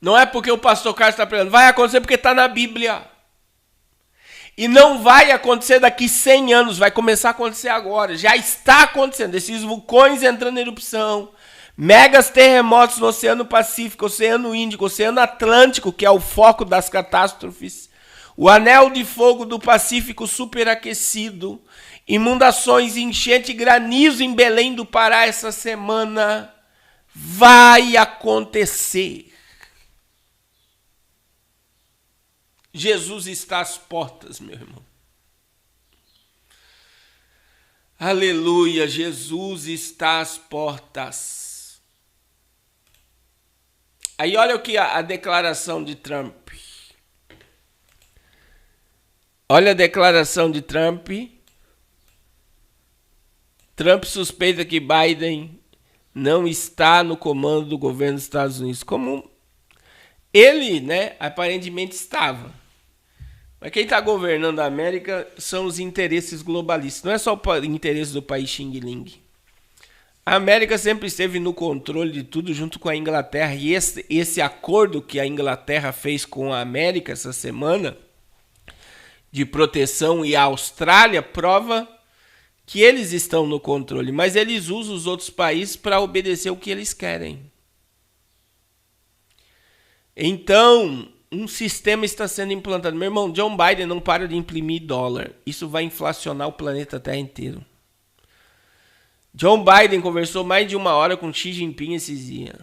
Não é porque o pastor Carlos está pregando, vai acontecer porque está na Bíblia. E não vai acontecer daqui 100 anos, vai começar a acontecer agora. Já está acontecendo, esses vulcões entrando em erupção. Megas terremotos no Oceano Pacífico, Oceano Índico, Oceano Atlântico, que é o foco das catástrofes. O anel de fogo do Pacífico superaquecido. Inundações, enchente, granizo em Belém do Pará essa semana. Vai acontecer. Jesus está às portas, meu irmão. Aleluia, Jesus está às portas. Aí olha o que a declaração de Trump. Olha a declaração de Trump. Trump suspeita que Biden não está no comando do governo dos Estados Unidos. Como ele, né, aparentemente estava. Mas quem está governando a América são os interesses globalistas. Não é só o interesse do país Xing Ling. A América sempre esteve no controle de tudo junto com a Inglaterra. E esse acordo que a Inglaterra fez com a América essa semana, de proteção, e a Austrália, prova que eles estão no controle. Mas eles usam os outros países para obedecer o que eles querem. Então, um sistema está sendo implantado. Meu irmão, John Biden não para de imprimir dólar. Isso vai inflacionar o planeta Terra inteiro. John Biden conversou mais de 1 hora com Xi Jinping esses dias.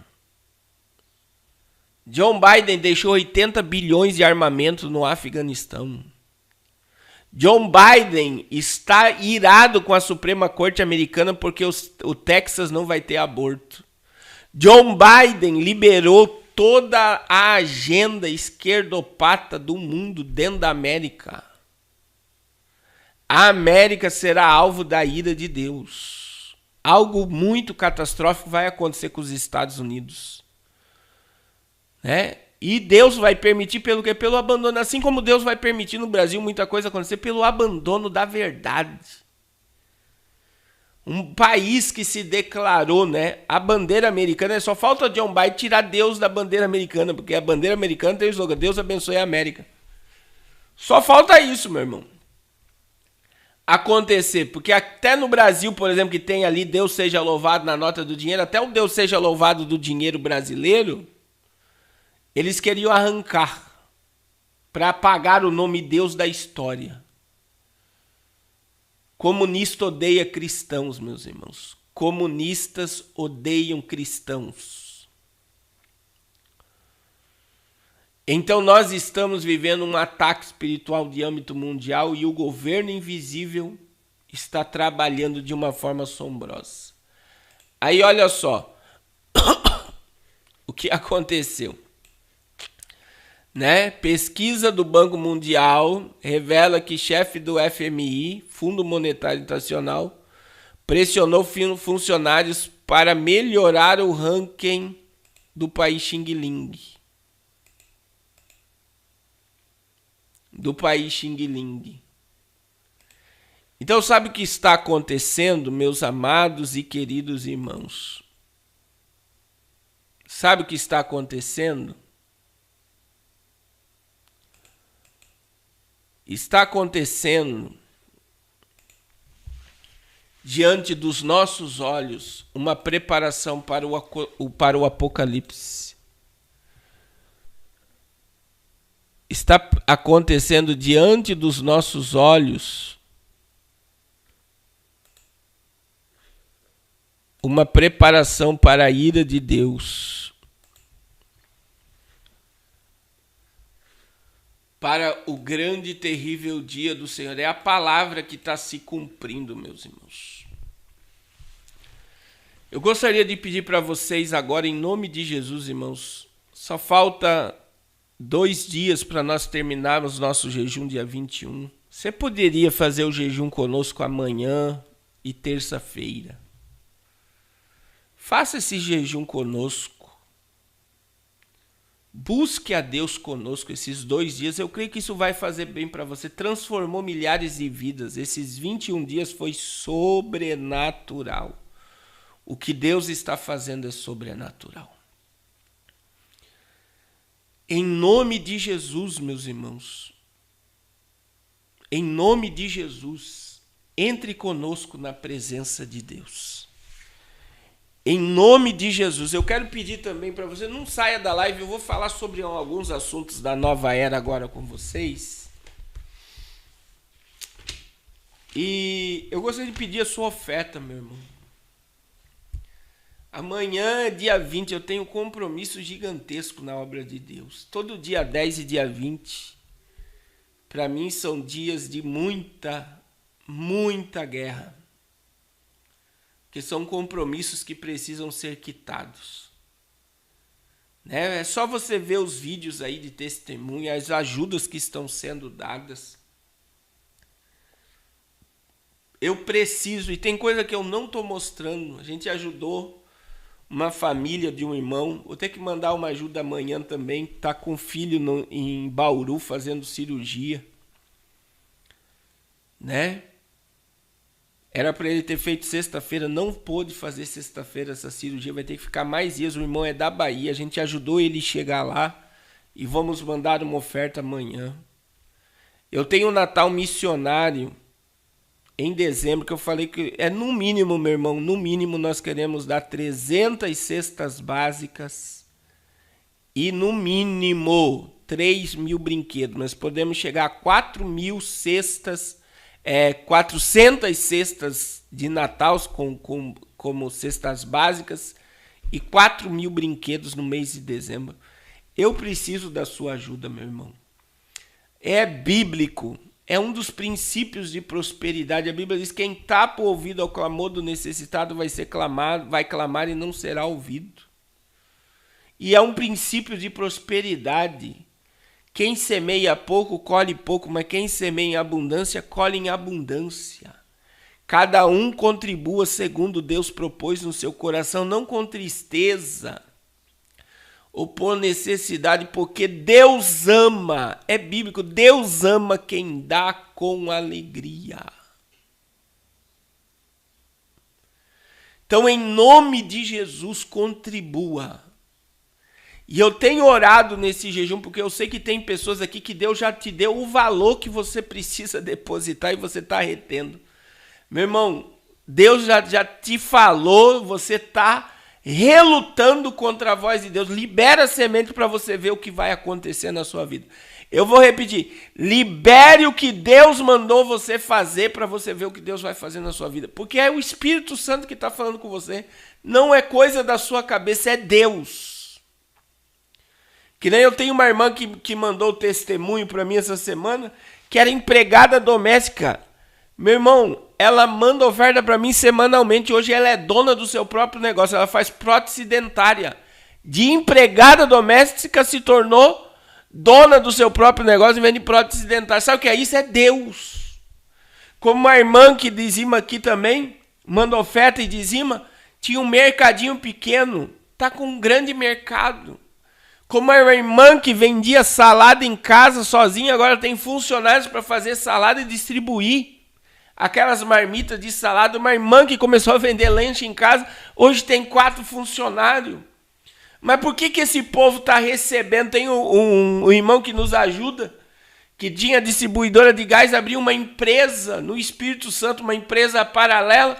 John Biden deixou 80 bilhões de armamento no Afeganistão. John Biden está irado com a Suprema Corte Americana porque o Texas não vai ter aborto. John Biden liberou toda a agenda esquerdopata do mundo dentro da América. A América será alvo da ira de Deus. Algo muito catastrófico vai acontecer com os Estados Unidos. Né? E Deus vai permitir pelo quê? Pelo abandono. Assim como Deus vai permitir no Brasil muita coisa acontecer pelo abandono da verdade. Um país que se declarou, né, a bandeira americana. Só falta John Biden tirar Deus da bandeira americana, porque a bandeira americana tem o slogan: Deus abençoe a América. Só falta isso, meu irmão, acontecer. Porque até no Brasil, por exemplo, que tem ali Deus seja louvado na nota do dinheiro, até o Deus seja louvado do dinheiro brasileiro, eles queriam arrancar para apagar o nome Deus da história. Comunista odeia cristãos, meus irmãos. Comunistas odeiam cristãos. Então nós estamos vivendo um ataque espiritual de âmbito mundial e o governo invisível está trabalhando de uma forma assombrosa. Aí olha só o que aconteceu. Né? Pesquisa do Banco Mundial revela que chefe do FMI, Fundo Monetário Internacional, pressionou funcionários para melhorar o ranking do país Xing Ling. Então sabe o que está acontecendo, meus amados e queridos irmãos? Sabe o que está acontecendo? Está acontecendo diante dos nossos olhos uma preparação para o Apocalipse. Está acontecendo diante dos nossos olhos uma preparação para a ira de Deus. Para o grande e terrível dia do Senhor. É a palavra que está se cumprindo, meus irmãos. Eu gostaria de pedir para vocês agora, em nome de Jesus, irmãos, só falta 2 dias para nós terminarmos nosso jejum dia 21. Você poderia fazer o jejum conosco amanhã e terça-feira. Faça esse jejum conosco. Busque a Deus conosco esses 2 dias. Eu creio que isso vai fazer bem para você. Transformou milhares de vidas. Esses 21 dias foi sobrenatural. O que Deus está fazendo é sobrenatural. Em nome de Jesus, meus irmãos. Em nome de Jesus, entre conosco na presença de Deus. Em nome de Jesus, eu quero pedir também para você, não saia da live, eu vou falar sobre alguns assuntos da nova era agora com vocês. E eu gostaria de pedir a sua oferta, meu irmão. Amanhã, dia 20, eu tenho um compromisso gigantesco na obra de Deus. Todo dia 10 e dia 20, para mim são dias de muita guerra. Porque são compromissos que precisam ser quitados. Né? É só você ver os vídeos aí de testemunha, as ajudas que estão sendo dadas. Eu preciso, e tem coisa que eu não estou mostrando. A gente ajudou uma família de um irmão. Vou ter que mandar uma ajuda amanhã também. Está com filho em Bauru fazendo cirurgia. Né? Era para ele ter feito sexta-feira, não pôde fazer sexta-feira essa cirurgia, vai ter que ficar mais dias. O irmão é da Bahia, a gente ajudou ele a chegar lá e vamos mandar uma oferta amanhã. Eu tenho um Natal missionário em dezembro, que eu falei que é no mínimo, meu irmão, no mínimo nós queremos dar 300 cestas básicas e no mínimo 3.000 brinquedos. Nós podemos chegar a 4.000 cestas 400 cestas de Natal como cestas básicas e 4.000 brinquedos no mês de dezembro. Eu preciso da sua ajuda, meu irmão. É bíblico, é um dos princípios de prosperidade. A Bíblia diz que quem tapa o ouvido ao clamor do necessitado vai clamar e não será ouvido. E é um princípio de prosperidade. Quem semeia pouco, colhe pouco, mas quem semeia em abundância, colhe em abundância. Cada um contribua segundo Deus propôs no seu coração, não com tristeza ou por necessidade, porque Deus ama, é bíblico, Deus ama quem dá com alegria. Então, em nome de Jesus, contribua. E eu tenho orado nesse jejum, porque eu sei que tem pessoas aqui que Deus já te deu o valor que você precisa depositar e você está retendo. Meu irmão, Deus já te falou, você está relutando contra a voz de Deus. Libera a semente para você ver o que vai acontecer na sua vida. Eu vou repetir, libere o que Deus mandou você fazer para você ver o que Deus vai fazer na sua vida. Porque é o Espírito Santo que está falando com você. Não é coisa da sua cabeça, é Deus. Que nem eu tenho uma irmã que mandou testemunho para mim essa semana, que era empregada doméstica. Meu irmão, ela manda oferta para mim semanalmente. Hoje ela é dona do seu próprio negócio. Ela faz prótese dentária. De empregada doméstica se tornou dona do seu próprio negócio e vende prótese dentária. Sabe o que é isso? É Deus. Como uma irmã que dizima aqui também, manda oferta e dizima, tinha um mercadinho pequeno, está com um grande mercado. Como uma irmã que vendia salada em casa sozinha, agora tem funcionários para fazer salada e distribuir. Aquelas marmitas de salada, uma irmã que começou a vender lanche em casa, hoje tem 4 funcionários. Mas por que esse povo está recebendo? Tem um irmão que nos ajuda, que tinha distribuidora de gás, abriu uma empresa no Espírito Santo, uma empresa paralela,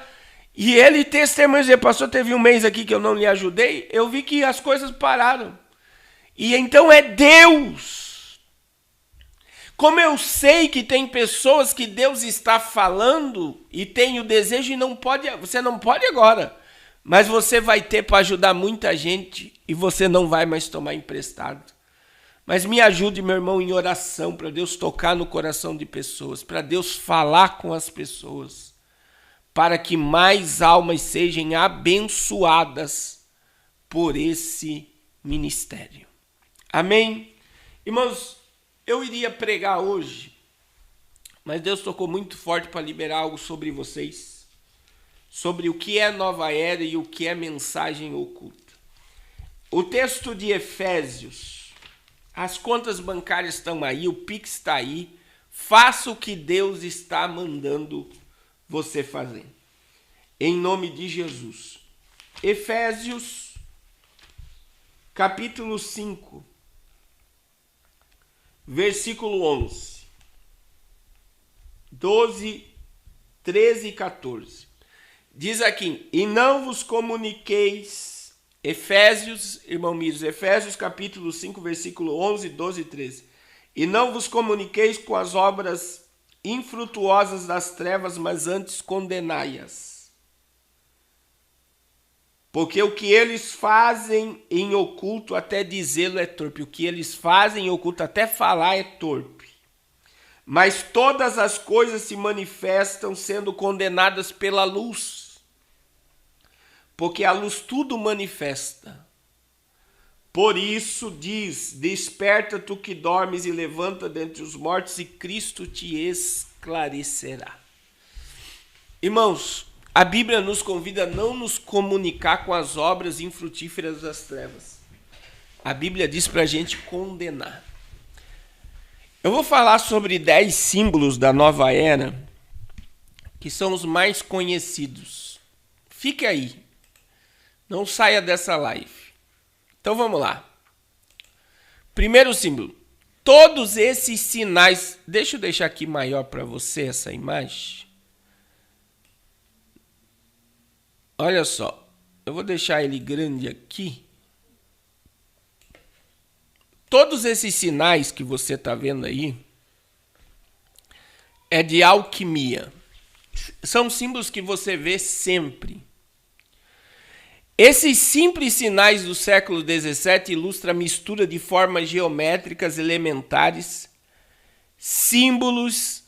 e ele testemunha, pastor, teve um mês aqui que eu não lhe ajudei, eu vi que as coisas pararam. E então é Deus. Como eu sei que tem pessoas que Deus está falando e tem o desejo e não pode, você não pode agora, mas você vai ter para ajudar muita gente e você não vai mais tomar emprestado. Mas me ajude, meu irmão, em oração para Deus tocar no coração de pessoas, para Deus falar com as pessoas, para que mais almas sejam abençoadas por esse ministério. Amém? Irmãos, eu iria pregar hoje, mas Deus tocou muito forte para liberar algo sobre vocês, sobre o que é nova era e o que é mensagem oculta. O texto de Efésios, as contas bancárias estão aí, o Pix está aí, faça o que Deus está mandando você fazer. Em nome de Jesus. Efésios, capítulo 5. Versículo 11, 12, 13 e 14. Diz aqui, e não vos comuniqueis, Efésios, irmão Miros, Efésios capítulo 5, versículo 11, 12 e 13. E não vos comuniqueis com as obras infrutuosas das trevas, mas antes condenai-as. Porque o que eles fazem em oculto, até dizê-lo é torpe. O que eles fazem em oculto, até falar é torpe. Mas todas as coisas se manifestam sendo condenadas pela luz. Porque a luz tudo manifesta. Por isso diz, desperta tu que dormes e levanta dentre os mortos e Cristo te esclarecerá. Irmãos, a Bíblia nos convida a não nos comunicar com as obras infrutíferas das trevas. A Bíblia diz para a gente condenar. Eu vou falar sobre 10 símbolos da nova era, que são os mais conhecidos. Fique aí. Não saia dessa live. Então vamos lá. Primeiro símbolo. Todos esses sinais... Deixa eu deixar aqui maior para você essa imagem. Olha só, eu vou deixar ele grande aqui. Todos esses sinais que você está vendo aí é de alquimia. São símbolos que você vê sempre. Esses simples sinais do século XVII ilustram a mistura de formas geométricas elementares, símbolos,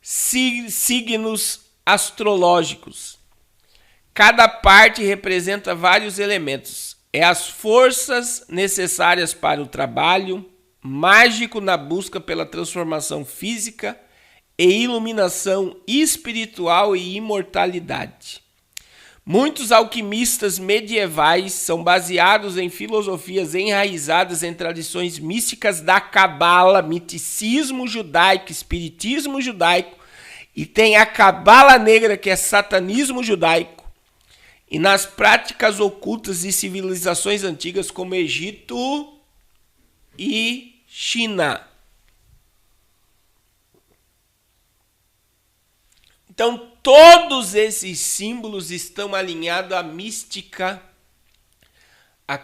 signos astrológicos. Cada parte representa vários elementos. É as forças necessárias para o trabalho, mágico na busca pela transformação física e iluminação espiritual e imortalidade. Muitos alquimistas medievais são baseados em filosofias enraizadas em tradições místicas da Cabala, miticismo judaico, espiritismo judaico, e tem a Cabala negra, que é satanismo judaico. e nas práticas ocultas de civilizações antigas como Egito e China. Então, todos esses símbolos estão alinhados à mística, à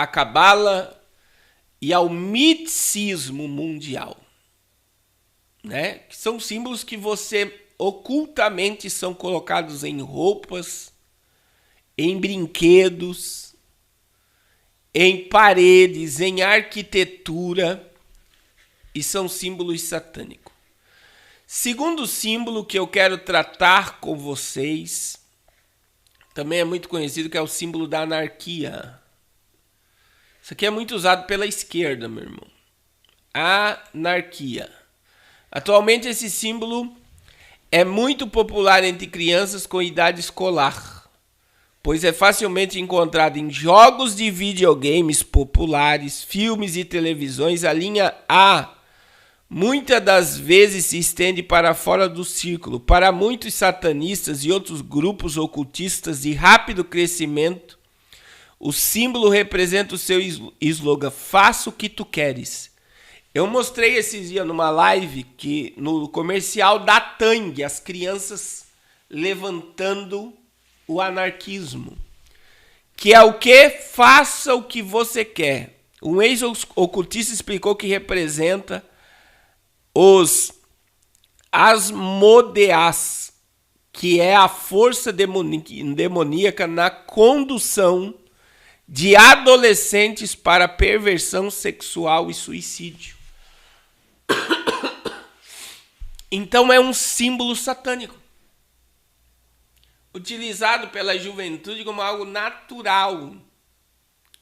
cabala e ao misticismo mundial, né? Que são símbolos que você ocultamente são colocados em roupas, em brinquedos, em paredes, em arquitetura, e são símbolos satânicos. Segundo símbolo que eu quero tratar com vocês, também é muito conhecido, que é o símbolo da anarquia. Isso aqui é muito usado pela esquerda, meu irmão. Anarquia. Atualmente esse símbolo é muito popular entre crianças com idade escolar, pois é facilmente encontrado em jogos de videogames populares, filmes e televisões. A linha A muitas das vezes se estende para fora do círculo. Para muitos satanistas e outros grupos ocultistas de rápido crescimento, o símbolo representa o seu slogan: faça o que tu queres. Eu mostrei esses dias numa live que no comercial da Tang, as crianças levantando o anarquismo. Que é o que? Faça o que você quer. Um ex-ocultista explicou que representa os Asmodeas, que é a força demoníaca na condução de adolescentes para perversão sexual e suicídio. Então é um símbolo satânico, utilizado pela juventude como algo natural.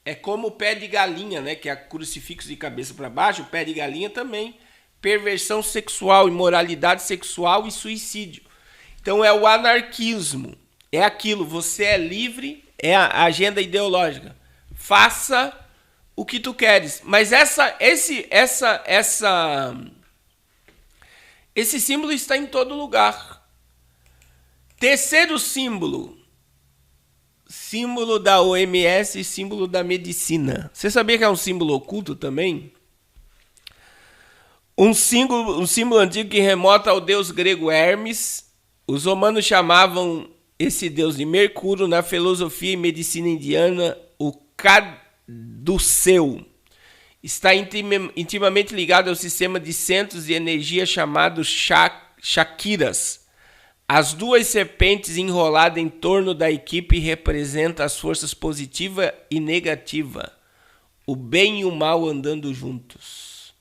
É como o pé de galinha, né? Que é crucifixo de cabeça para baixo. O pé de galinha também. Perversão sexual, imoralidade sexual e suicídio. Então é o anarquismo. É aquilo, você é livre, é a agenda ideológica. Faça o que tu queres. Mas esse símbolo está em todo lugar. Terceiro símbolo. Símbolo da OMS e símbolo da medicina. Você sabia que é um símbolo oculto também? Um símbolo antigo que remota ao deus grego Hermes. Os romanos chamavam esse deus de Mercúrio. Na filosofia e medicina indiana, o caduceu. Está intimamente ligado ao sistema de centros de energia chamado chakras. As duas serpentes enroladas em torno da equipe representam as forças positiva e negativa, o bem e o mal andando juntos.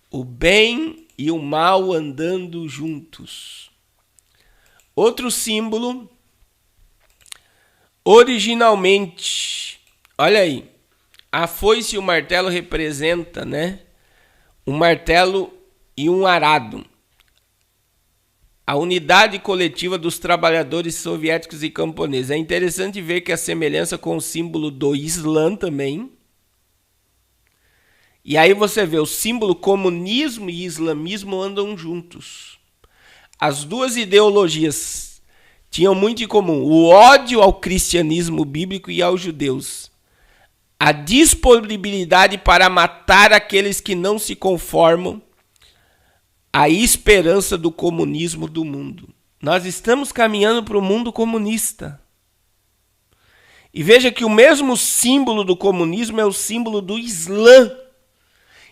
O bem e o mal andando juntos. Outro símbolo, originalmente, olha aí, a foice e o martelo representa, né? Um martelo e um arado. A unidade coletiva dos trabalhadores soviéticos e camponeses. É interessante ver que a semelhança com o símbolo do Islã também. E aí você vê o símbolo comunismo e islamismo andam juntos. As duas ideologias tinham muito em comum o ódio ao cristianismo bíblico e aos judeus. A disponibilidade para matar aqueles que não se conformam à esperança do comunismo do mundo. Nós estamos caminhando para o mundo comunista. E veja que o mesmo símbolo do comunismo é o símbolo do Islã.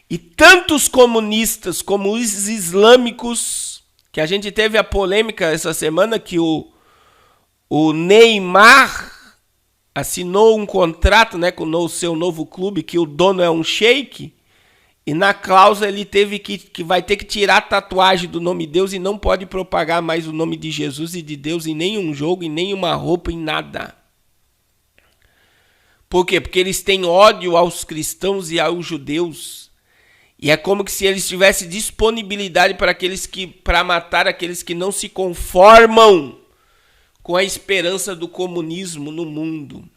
E tantos comunistas como os islâmicos, que a gente teve a polêmica essa semana que o Neymar assinou um contrato, né, com o seu novo clube, que o dono é um sheik, e na cláusula ele teve que vai ter que tirar a tatuagem do nome de Deus e não pode propagar mais o nome de Jesus e de Deus em nenhum jogo, em nenhuma roupa, em nada. Por quê? Porque eles têm ódio aos cristãos e aos judeus. E é como se eles tivessem disponibilidade para matar aqueles que não se conformam com a esperança do comunismo no mundo.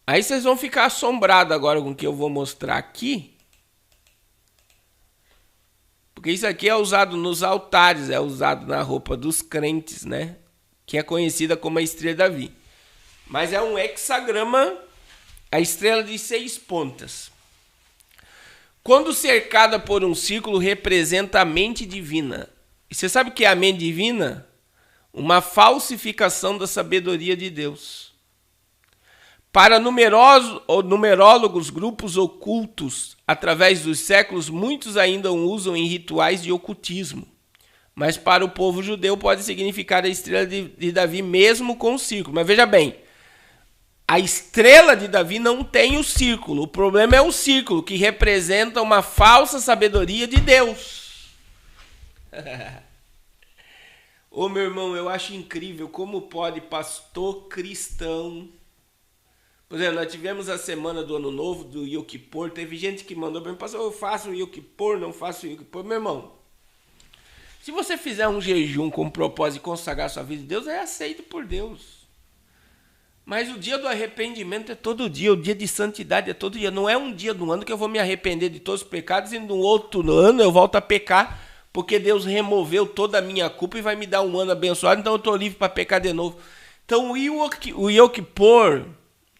Aí vocês vão ficar assombrados agora com o que eu vou mostrar aqui. Porque isso aqui é usado nos altares, é usado na roupa dos crentes, né? Que é conhecida como a estrela de Davi. Mas é um hexagrama, a estrela de 6 pontas. Quando cercada por um círculo, representa a mente divina. E você sabe o que é a mente divina? Uma falsificação da sabedoria de Deus. Para numerólogos, grupos ocultos, através dos séculos, muitos ainda o usam em rituais de ocultismo. Mas para o povo judeu pode significar a estrela de Davi mesmo com o círculo. Mas veja bem, a estrela de Davi não tem o círculo. O problema é o círculo, que representa uma falsa sabedoria de Deus. Ô meu irmão, eu acho incrível como pode pastor cristão... Por exemplo, nós tivemos a semana do Ano Novo, do Yom Kippur. Teve gente que mandou para mim, pastor, eu faço o Yom Kippur, não faço o Yom Kippur. Meu irmão, se você fizer um jejum com o propósito de consagrar sua vida a Deus, é aceito por Deus. Mas o dia do arrependimento é todo dia, o dia de santidade é todo dia. Não é um dia do ano que eu vou me arrepender de todos os pecados e no outro ano eu volto a pecar, porque Deus removeu toda a minha culpa e vai me dar um ano abençoado, então eu estou livre para pecar de novo. Então o Yom Kippur,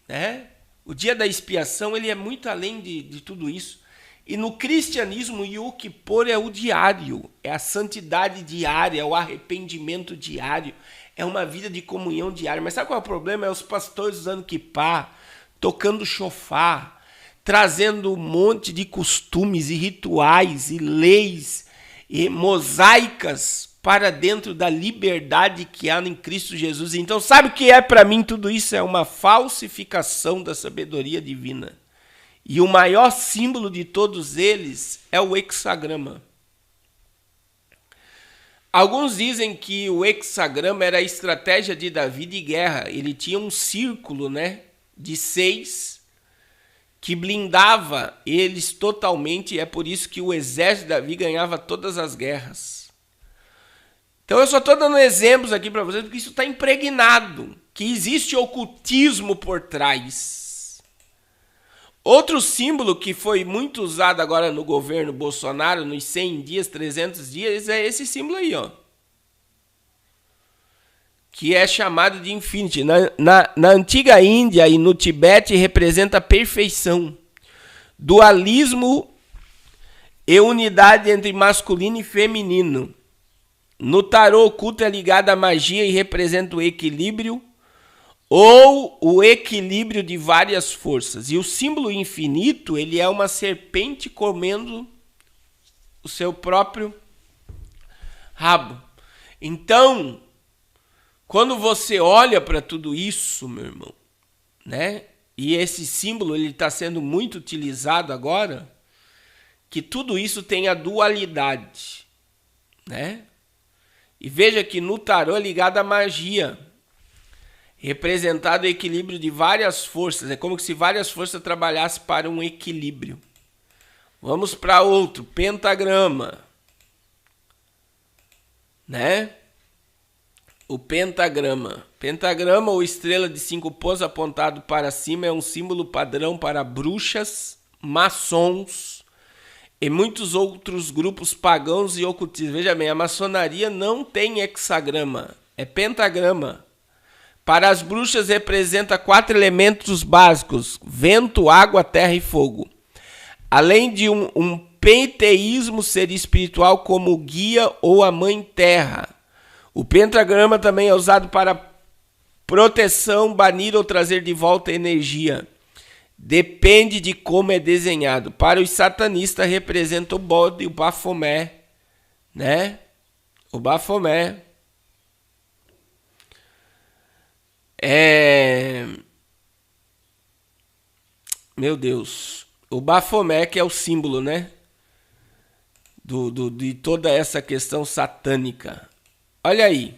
né? O dia da expiação, ele é muito além de tudo isso. E no cristianismo, o Yom Kippur é o diário, é a santidade diária, é o arrependimento diário, é uma vida de comunhão diária. Mas sabe qual é o problema? É os pastores usando kippá, tocando shofar, trazendo um monte de costumes e rituais e leis e mosaicas para dentro da liberdade que há em Cristo Jesus. Então, sabe o que é para mim tudo isso? É uma falsificação da sabedoria divina. E o maior símbolo de todos eles é o hexagrama. Alguns dizem que o hexagrama era a estratégia de Davi de guerra. Ele tinha um círculo, né, de 6 que blindava eles totalmente. É por isso que o exército de Davi ganhava todas as guerras. Então eu só estou dando exemplos aqui para vocês, porque isso está impregnado, que existe ocultismo por trás. Outro símbolo que foi muito usado agora no governo Bolsonaro, nos 100 dias, 300 dias, é esse símbolo aí, ó. Que é chamado de Infinity. Na antiga Índia e no Tibete representa a perfeição, dualismo e unidade entre masculino e feminino. No tarô, o culto é ligado à magia e representa o equilíbrio ou o equilíbrio de várias forças. E o símbolo infinito, ele é uma serpente comendo o seu próprio rabo. Então, quando você olha para tudo isso, meu irmão, né? E esse símbolo ele está sendo muito utilizado agora, que tudo isso tem a dualidade, né? E veja que no tarô é ligado à magia, representado o equilíbrio de várias forças. É como se várias forças trabalhassem para um equilíbrio. Vamos para outro, pentagrama, né? O pentagrama. Pentagrama ou estrela de 5 pontos apontado para cima é um símbolo padrão para bruxas, maçons e muitos outros grupos pagãos e ocultistas. Veja bem, a maçonaria não tem hexagrama, é pentagrama. Para as bruxas representa 4 elementos básicos: vento, água, terra e fogo. Além de um panteísmo ser espiritual como guia ou a mãe terra. O pentagrama também é usado para proteção, banir ou trazer de volta energia. Depende de como é desenhado. Para os satanistas representa o bode e o bafomé, né? O bafomé meu Deus, o bafomé que é o símbolo, né? De toda essa questão satânica. Olha aí,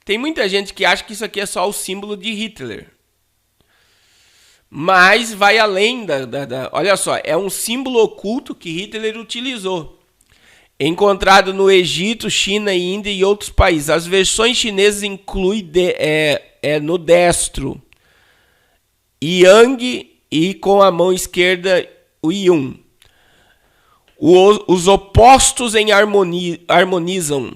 tem muita gente que acha que isso aqui é só o símbolo de Hitler. Mas vai além olha só, é um símbolo oculto que Hitler utilizou. Encontrado no Egito, China, Índia e outros países. As versões chinesas incluem no destro Yang e com a mão esquerda o Yun. Os opostos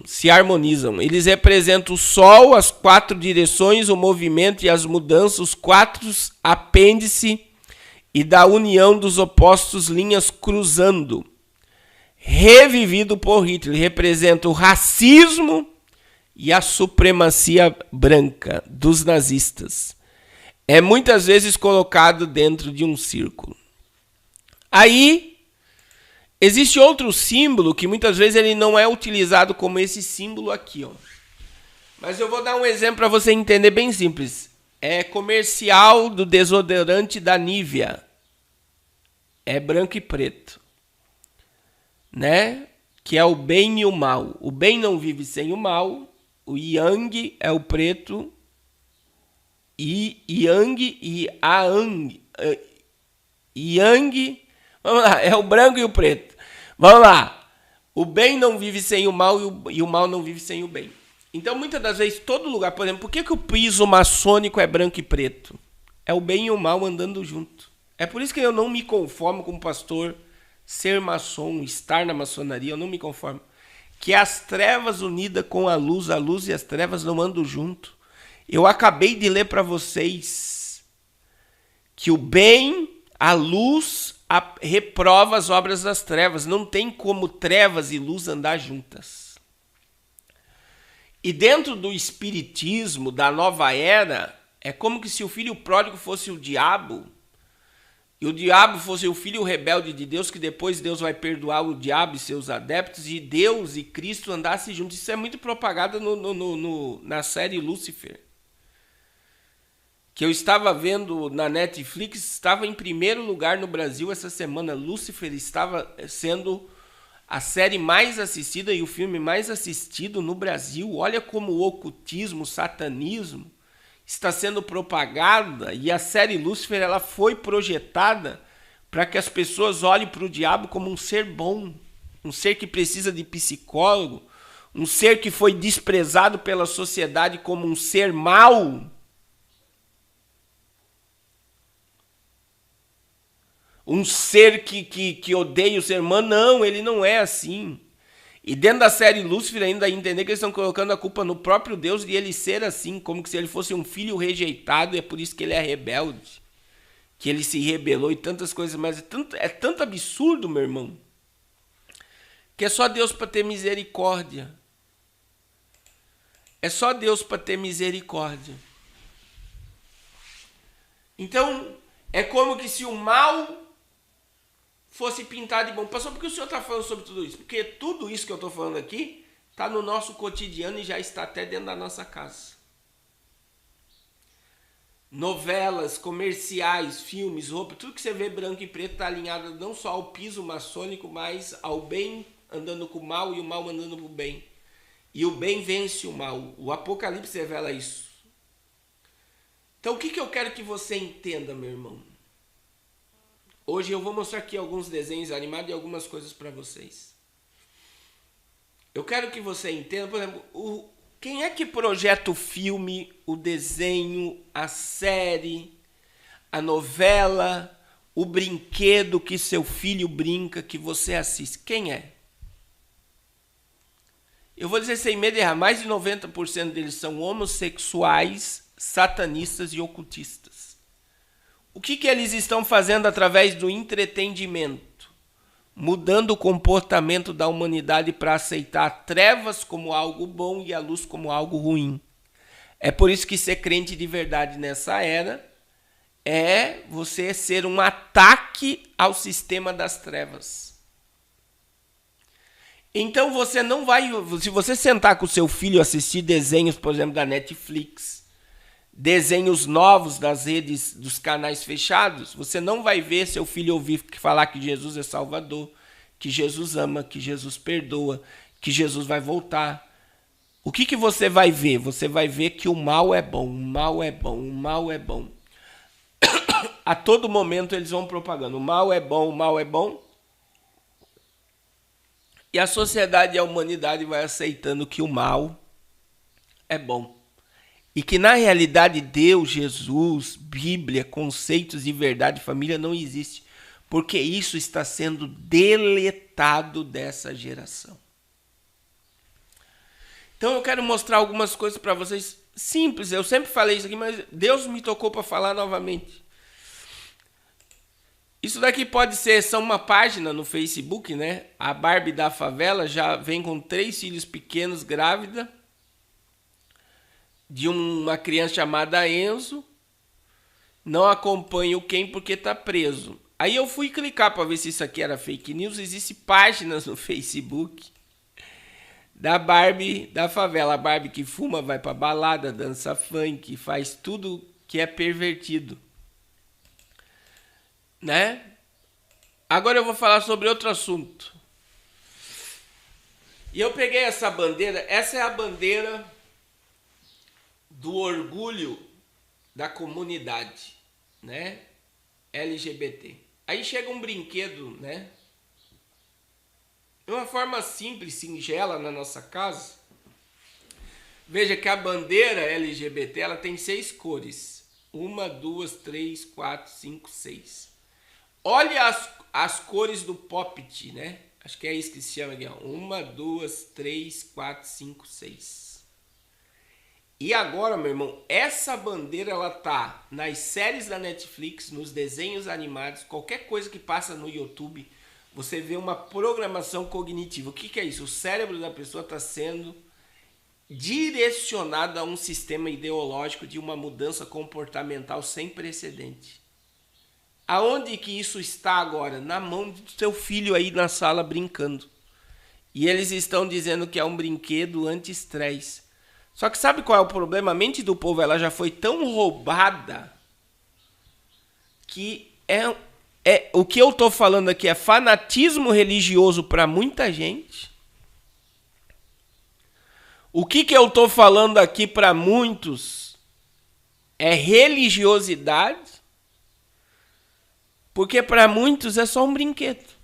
se harmonizam. Eles representam o Sol, as 4 direções, o movimento e as mudanças, os 4 apêndices e da união dos opostos linhas cruzando. Revivido por Hitler, representa o racismo e a supremacia branca dos nazistas. É muitas vezes colocado dentro de um círculo. Aí existe outro símbolo que muitas vezes ele não é utilizado como esse símbolo aqui, ó. Mas eu vou dar um exemplo para você entender bem simples. É comercial do desodorante da Nivea. É branco e preto, né? Que é o bem e o mal. O bem não vive sem o mal. O Yang é o preto. E Yang e Yang. Yang, vamos lá, é o branco e o preto. Vamos lá. O bem não vive sem o mal e o mal não vive sem o bem. Então, muitas das vezes, todo lugar, por exemplo, por que o piso maçônico é branco e preto? É o bem e o mal andando junto. É por isso que eu não me conformo como pastor ser maçom, estar na maçonaria, eu não me conformo. Que as trevas unidas com a luz e as trevas não andam junto. Eu acabei de ler para vocês que o bem, a luz, reprova as obras das trevas. Não tem como trevas e luz andar juntas. E dentro do espiritismo, da nova era, é como que se o filho pródigo fosse o diabo, e o diabo fosse o filho rebelde de Deus, que depois Deus vai perdoar o diabo e seus adeptos, e Deus e Cristo andassem juntos. Isso é muito propagado na série Lúcifer, que eu estava vendo na Netflix, estava em primeiro lugar no Brasil essa semana. Lúcifer estava sendo a série mais assistida e o filme mais assistido no Brasil. Olha como o ocultismo, o satanismo está sendo propagada, e a série Lúcifer ela foi projetada para que as pessoas olhem para o diabo como um ser bom, um ser que precisa de psicólogo, um ser que foi desprezado pela sociedade como um ser mau. Um ser que odeia o ser humano. Não, ele não é assim. E dentro da série Lúcifer ainda entender que eles estão colocando a culpa no próprio Deus de ele ser assim, como que se ele fosse um filho rejeitado, e é por isso que ele é rebelde, que ele se rebelou e tantas coisas, mas é tanto absurdo, meu irmão, que é só Deus para ter misericórdia. É só Deus para ter misericórdia. Então, é como que se o mal fosse pintado de bom. Pastor, por que o senhor está falando sobre tudo isso? Porque tudo isso que eu estou falando aqui está no nosso cotidiano e já está até dentro da nossa casa. Novelas, comerciais, filmes, roupa, tudo que você vê branco e preto está alinhado não só ao piso maçônico, mas ao bem andando com o mal e o mal andando com o bem. E o bem vence o mal. O Apocalipse revela isso. Então, o que eu quero que você entenda, meu irmão? Hoje eu vou mostrar aqui alguns desenhos animados e algumas coisas para vocês. Eu quero que você entenda, por exemplo, quem é que projeta o filme, o desenho, a série, a novela, o brinquedo que seu filho brinca, que você assiste? Quem é? Eu vou dizer sem medo de errar, mais de 90% deles são homossexuais, satanistas e ocultistas. O que eles estão fazendo através do entretenimento? Mudando o comportamento da humanidade para aceitar trevas como algo bom e a luz como algo ruim. É por isso que ser crente de verdade nessa era é você ser um ataque ao sistema das trevas. Então você não vai... Se você sentar com o seu filho e assistir desenhos, por exemplo, da Netflix, desenhos novos das redes, dos canais fechados, você não vai ver seu filho ouvir falar que Jesus é Salvador, que Jesus ama, que Jesus perdoa, que Jesus vai voltar. O que você vai ver? Você vai ver que o mal é bom, o mal é bom, o mal é bom. A todo momento eles vão propagando, o mal é bom, o mal é bom. E a sociedade e a humanidade vai aceitando que o mal é bom. E que na realidade Deus, Jesus, Bíblia, conceitos de verdade e família não existe. porque isso está sendo deletado dessa geração. Então eu quero mostrar algumas coisas para vocês simples. Eu sempre falei isso aqui, mas Deus me tocou para falar novamente. Isso daqui pode ser só uma página no Facebook, né? A Barbie da favela já vem com 3 filhos pequenos, grávida, de uma criança chamada Enzo. Não acompanha o Ken porque está preso. Aí eu fui clicar para ver se isso aqui era fake news. Existem páginas no Facebook da Barbie da favela. A Barbie que fuma, vai pra balada, dança funk, faz tudo que é pervertido. Né? Agora eu vou falar sobre outro assunto. E eu peguei essa bandeira. Essa é a bandeira do orgulho da comunidade, né? LGBT. Aí chega um brinquedo, né? De uma forma simples, singela na nossa casa. Veja que a bandeira LGBT ela tem 6 cores. 1, 2, 3, 4, 5, 6. Olha as cores do Poppit, né? Acho que é isso que se chama aqui. 1, 2, 3, 4, 5, 6. E agora, meu irmão, essa bandeira ela tá nas séries da Netflix, nos desenhos animados, qualquer coisa que passa no YouTube, você vê uma programação cognitiva. O que é isso? O cérebro da pessoa está sendo direcionado a um sistema ideológico de uma mudança comportamental sem precedente. Aonde que isso está agora? Na mão do seu filho aí na sala brincando. E eles estão dizendo que é um brinquedo anti-estresse. Só que sabe qual é o problema? A mente do povo ela já foi tão roubada que o que eu estou falando aqui é fanatismo religioso para muita gente. O que eu estou falando aqui para muitos é religiosidade, porque para muitos é só um brinquedo.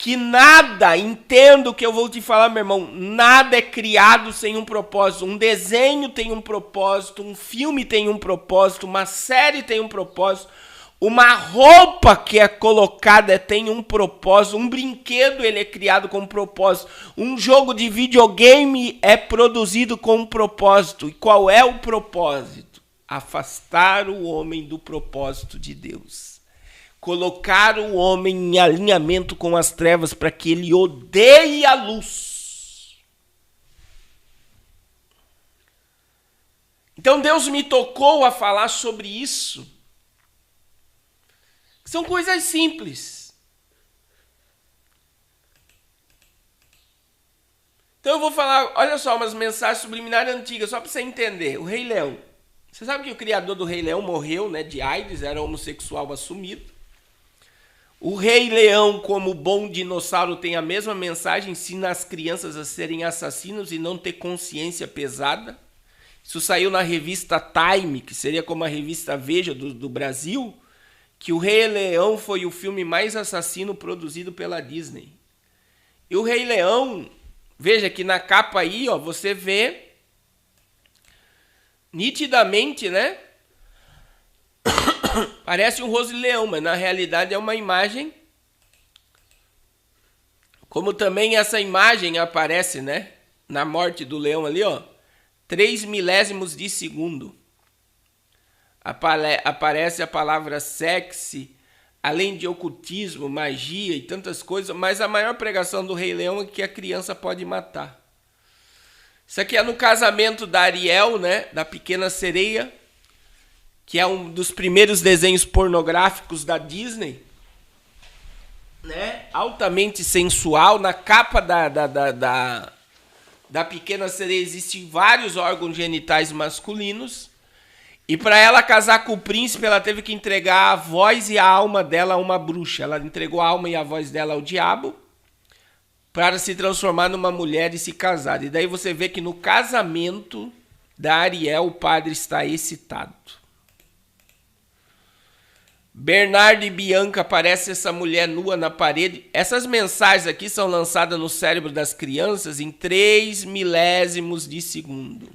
Que nada, entendo o que eu vou te falar, meu irmão, nada é criado sem um propósito. Um desenho tem um propósito, um filme tem um propósito, uma série tem um propósito, uma roupa que é colocada tem um propósito, um brinquedo ele é criado com um propósito, um jogo de videogame é produzido com um propósito. E qual é o propósito? Afastar o homem do propósito de Deus. Colocar o homem em alinhamento com as trevas para que ele odeie a luz. Então Deus me tocou a falar sobre isso. São coisas simples. Então eu vou falar, olha só, umas mensagens subliminares antigas, só para você entender. O Rei Leão. Você sabe que o criador do Rei Leão morreu, né, de AIDS, era homossexual assumido. O Rei Leão, como bom dinossauro, tem a mesma mensagem, ensina as crianças a serem assassinos e não ter consciência pesada. Isso saiu na revista Time, que seria como a revista Veja do Brasil, que o Rei Leão foi o filme mais assassino produzido pela Disney. E o Rei Leão, veja que na capa aí, ó, você vê nitidamente, né? Parece um rosto de leão, mas na realidade é uma imagem. Como também essa imagem aparece, né? Na morte do leão ali, ó. 3 milésimos de segundo. Aparece a palavra sexy, além de ocultismo, magia e tantas coisas. Mas a maior pregação do Rei Leão é que a criança pode matar. Isso aqui é no casamento da Ariel, né? Da Pequena Sereia, que é um dos primeiros desenhos pornográficos da Disney, né? Altamente sensual. Na capa da Pequena Sereia existem vários órgãos genitais masculinos. E para ela casar com o príncipe, ela teve que entregar a voz e a alma dela a uma bruxa. Ela entregou a alma e a voz dela ao diabo para se transformar numa mulher e se casar. E daí você vê que no casamento da Ariel, o padre está excitado. Bernardo e Bianca, aparece essa mulher nua na parede. Essas mensagens aqui são lançadas no cérebro das crianças em 3 milésimos de segundo.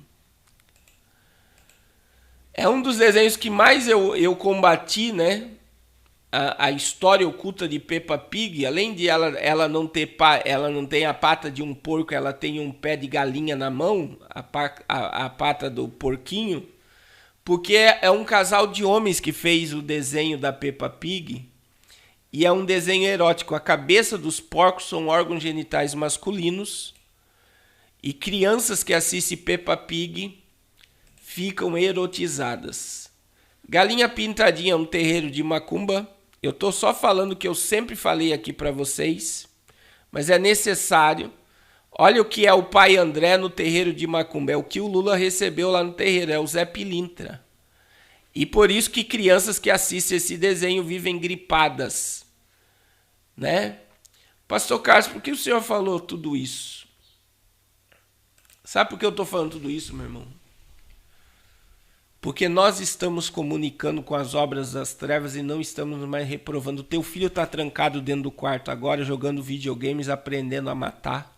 É um dos desenhos que mais eu combati, né? a história oculta de Peppa Pig, além de ela não tem a pata de um porco, ela tem um pé de galinha na mão, a pata do porquinho, porque é um casal de homens que fez o desenho da Peppa Pig, e é um desenho erótico. A cabeça dos porcos são órgãos genitais masculinos, e crianças que assistem Peppa Pig ficam erotizadas. Galinha Pintadinha é um terreiro de macumba. Eu estou só falando o que eu sempre falei aqui para vocês, mas é necessário. Olha o que é o pai André no terreiro de macumba. É o que o Lula recebeu lá no terreiro, é o Zé Pilintra. E por isso que crianças que assistem esse desenho vivem gripadas, né? Pastor Carlos, por que o senhor falou tudo isso? Sabe por que eu estou falando tudo isso, meu irmão? Porque nós estamos comunicando com as obras das trevas e não estamos mais reprovando. O teu filho está trancado dentro do quarto agora, jogando videogames, aprendendo a matar.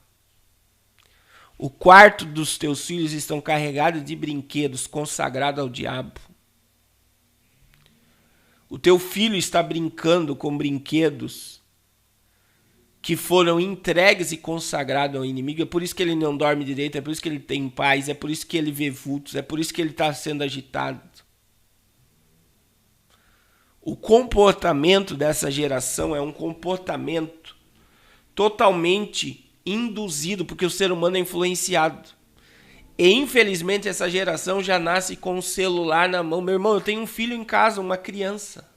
O quarto dos teus filhos estão carregados de brinquedos consagrados ao diabo. O teu filho está brincando com brinquedos que foram entregues e consagrados ao inimigo. É por isso que ele não dorme direito, é por isso que ele tem paz, é por isso que ele vê vultos, é por isso que ele está sendo agitado. O comportamento dessa geração é um comportamento totalmente induzido, porque o ser humano é influenciado. E infelizmente essa geração já nasce com o celular na mão. Meu irmão, eu tenho um filho em casa, uma criança,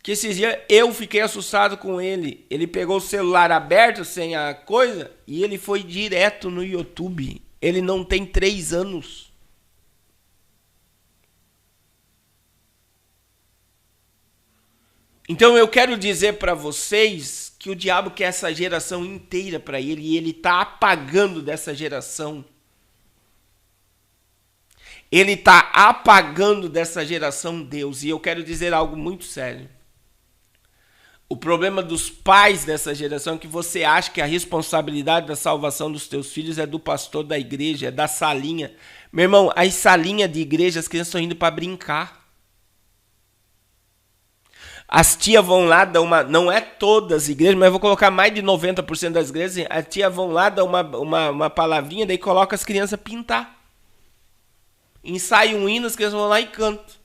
que esses dias eu fiquei assustado com ele. Ele pegou o celular aberto, sem a coisa, e ele foi direto no YouTube. Ele não tem 3 anos. Então eu quero dizer para vocês que o diabo quer essa geração inteira para ele, e ele está apagando dessa geração. Ele está apagando dessa geração Deus. E eu quero dizer algo muito sério. O problema dos pais dessa geração é que você acha que a responsabilidade da salvação dos teus filhos é do pastor da igreja, é da salinha. Meu irmão, as salinhas de igreja, as crianças estão indo para brincar. As tias vão lá dar uma... Não é todas as igrejas, mas eu vou colocar mais de 90% das igrejas. As tias vão lá dar uma palavrinha, daí coloca as crianças pintar. Ensaia um hino, as crianças vão lá e cantam.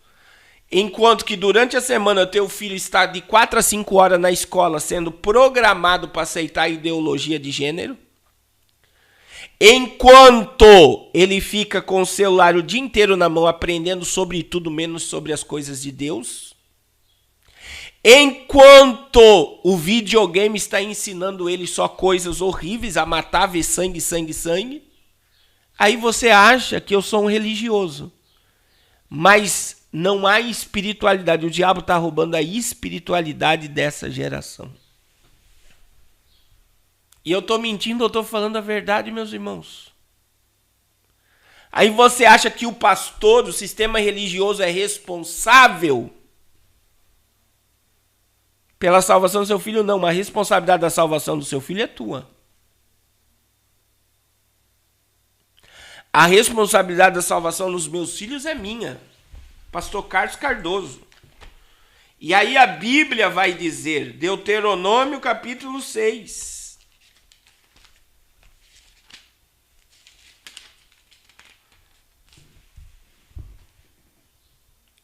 Enquanto que durante a semana teu filho está de 4 a 5 horas na escola sendo programado para aceitar a ideologia de gênero. Enquanto ele fica com o celular o dia inteiro na mão aprendendo sobre tudo menos sobre as coisas de Deus. Enquanto o videogame está ensinando ele só coisas horríveis, a matar, ver sangue, sangue, sangue. Aí você acha que eu sou um religioso. Mas não há espiritualidade. O diabo está roubando a espiritualidade dessa geração. E eu estou mentindo ou estou falando a verdade, meus irmãos? Aí você acha que o pastor, o sistema religioso é responsável pela salvação do seu filho? Não, mas a responsabilidade da salvação do seu filho é tua. A responsabilidade da salvação dos meus filhos é minha. Pastor Carlos Cardoso. E aí a Bíblia vai dizer, Deuteronômio capítulo 6.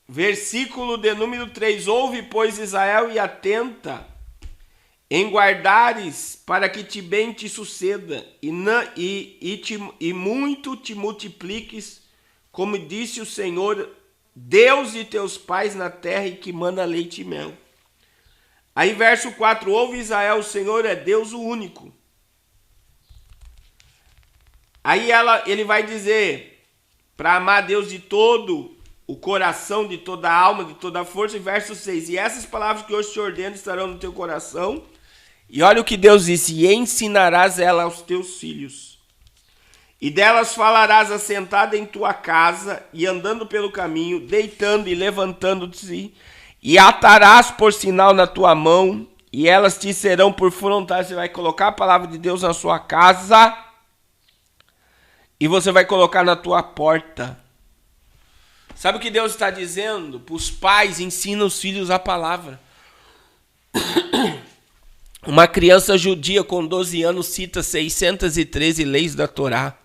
Versículo de número 3. Ouve, pois, Israel, e atenta, em guardares, para que te bem te suceda, e muito te multipliques, como disse o Senhor, Deus de teus pais na terra, e que manda leite e mel. Aí verso 4, ouve Israel, o Senhor é Deus o único. Aí ele vai dizer, para amar Deus de todo o coração, de toda a alma, de toda a força. E verso 6, e essas palavras que hoje te ordeno estarão no teu coração. E olha o que Deus disse, e ensinarás ela aos teus filhos. E delas falarás assentada em tua casa, e andando pelo caminho, deitando e levantando-te, e atarás por sinal na tua mão, e elas te serão por frontais. Você vai colocar a palavra de Deus na sua casa, e você vai colocar na tua porta. Sabe o que Deus está dizendo? Para os pais, ensina os filhos a palavra. Uma criança judia com 12 anos cita 613 leis da Torá.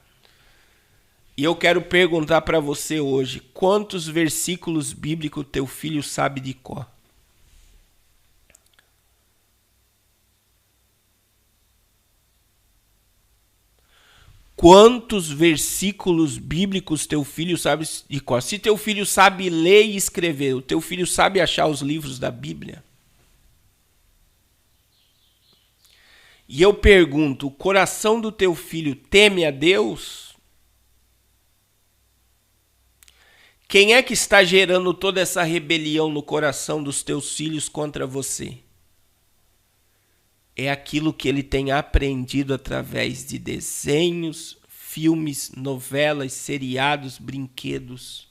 E eu quero perguntar para você hoje, quantos versículos bíblicos teu filho sabe de cor? Quantos versículos bíblicos teu filho sabe de cor? Se teu filho sabe ler e escrever, o teu filho sabe achar os livros da Bíblia? E eu pergunto, o coração do teu filho teme a Deus? Quem é que está gerando toda essa rebelião no coração dos teus filhos contra você? É aquilo que ele tem aprendido através de desenhos, filmes, novelas, seriados, brinquedos,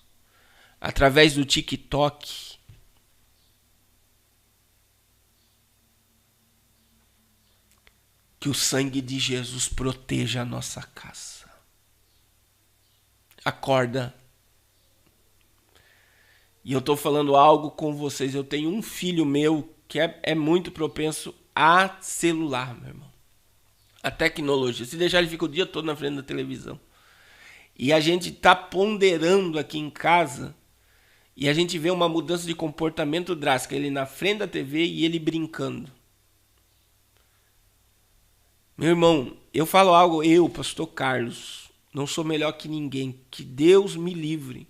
através do TikTok. Que o sangue de Jesus proteja a nossa casa. Acorda. E eu estou falando algo com vocês. Eu tenho um filho meu que é muito propenso a celular, meu irmão. A tecnologia. Se deixar, ele fica o dia todo na frente da televisão. E a gente está ponderando aqui em casa e a gente vê uma mudança de comportamento drástica. Ele na frente da TV e ele brincando. Meu irmão, eu falo algo, eu, pastor Carlos, não sou melhor que ninguém. Que Deus me livre.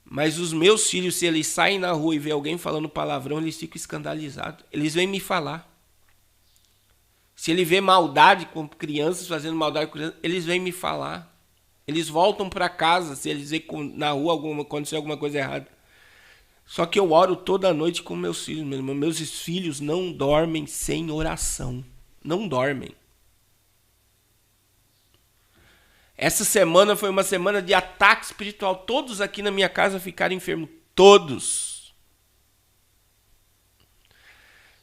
Mas os meus filhos, se eles saem na rua e vê alguém falando palavrão, eles ficam escandalizados. Eles vêm me falar. Se ele vê maldade com crianças, fazendo maldade com crianças, eles vêm me falar. Eles voltam para casa se eles veem na rua acontecer alguma coisa errada. Só que eu oro toda noite com meus filhos. Meus filhos não dormem sem oração. Não dormem. Essa semana foi uma semana de ataque espiritual. Todos aqui na minha casa ficaram enfermos. Todos.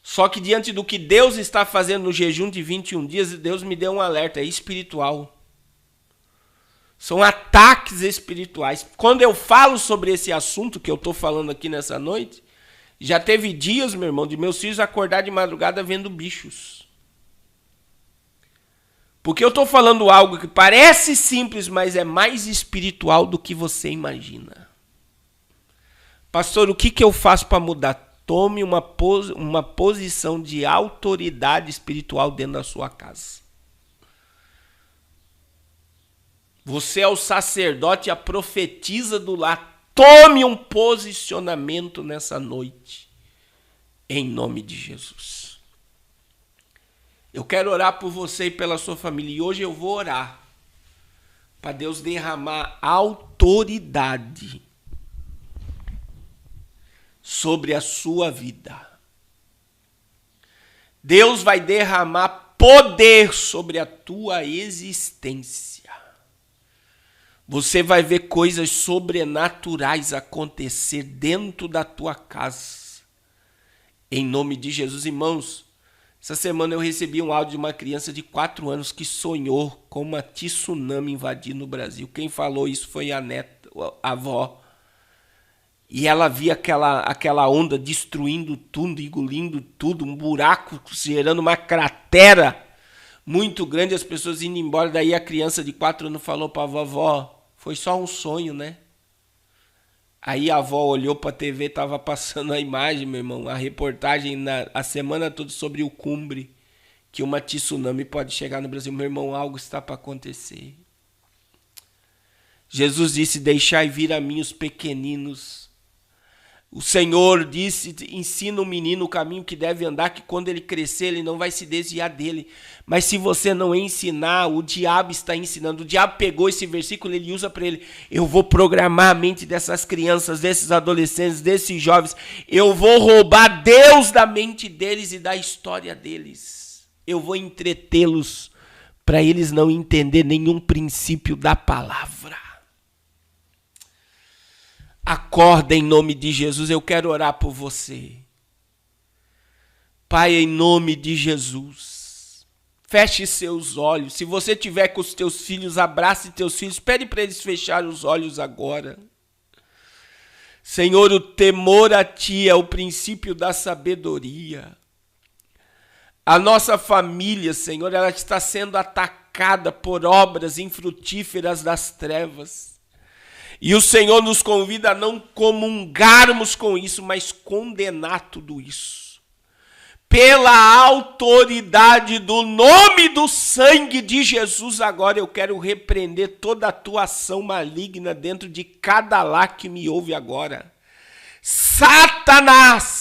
Só que diante do que Deus está fazendo no jejum de 21 dias, Deus me deu um alerta. É espiritual. São ataques espirituais. Quando eu falo sobre esse assunto que eu estou falando aqui nessa noite, já teve dias, meu irmão, de meus filhos acordar de madrugada vendo bichos. Porque eu estou falando algo que parece simples, mas é mais espiritual do que você imagina. Pastor, o que eu faço para mudar? Tome uma posição de autoridade espiritual dentro da sua casa. Você é o sacerdote, a profetisa do lar. Tome um posicionamento nessa noite. Em nome de Jesus. Eu quero orar por você e pela sua família. E hoje eu vou orar para Deus derramar autoridade sobre a sua vida. Deus vai derramar poder sobre a tua existência. Você vai ver coisas sobrenaturais acontecer dentro da tua casa. Em nome de Jesus, irmãos. Essa semana eu recebi um áudio de uma criança de 4 anos que sonhou com uma tsunami invadindo o Brasil. Quem falou isso foi a neta, a avó. E ela via aquela onda destruindo tudo, engolindo tudo, um buraco gerando uma cratera muito grande, as pessoas indo embora. Daí a criança de 4 anos falou para a vovó, foi só um sonho, né? Aí a avó olhou para a TV, estava passando a imagem, meu irmão, a reportagem a semana toda sobre o cumbre, que uma tsunami pode chegar no Brasil. Meu irmão, algo está para acontecer. Jesus disse, deixai vir a mim os pequeninos. O Senhor disse, ensina o menino o caminho que deve andar, que quando ele crescer, ele não vai se desviar dele. Mas se você não ensinar, o diabo está ensinando. O diabo pegou esse versículo, ele usa para ele. Eu vou programar a mente dessas crianças, desses adolescentes, desses jovens. Eu vou roubar Deus da mente deles e da história deles. Eu vou entretê-los para eles não entender nenhum princípio da palavra. Acorda em nome de Jesus, eu quero orar por você. Pai, em nome de Jesus, feche seus olhos. Se você tiver com os teus filhos, abrace teus filhos, pede para eles fecharem os olhos agora. Senhor, o temor a Ti é o princípio da sabedoria. A nossa família, Senhor, ela está sendo atacada por obras infrutíferas das trevas. E o Senhor nos convida a não comungarmos com isso, mas condenar tudo isso. Pela autoridade do nome do sangue de Jesus, agora eu quero repreender toda a tua ação maligna dentro de cada lar que me ouve agora. Satanás,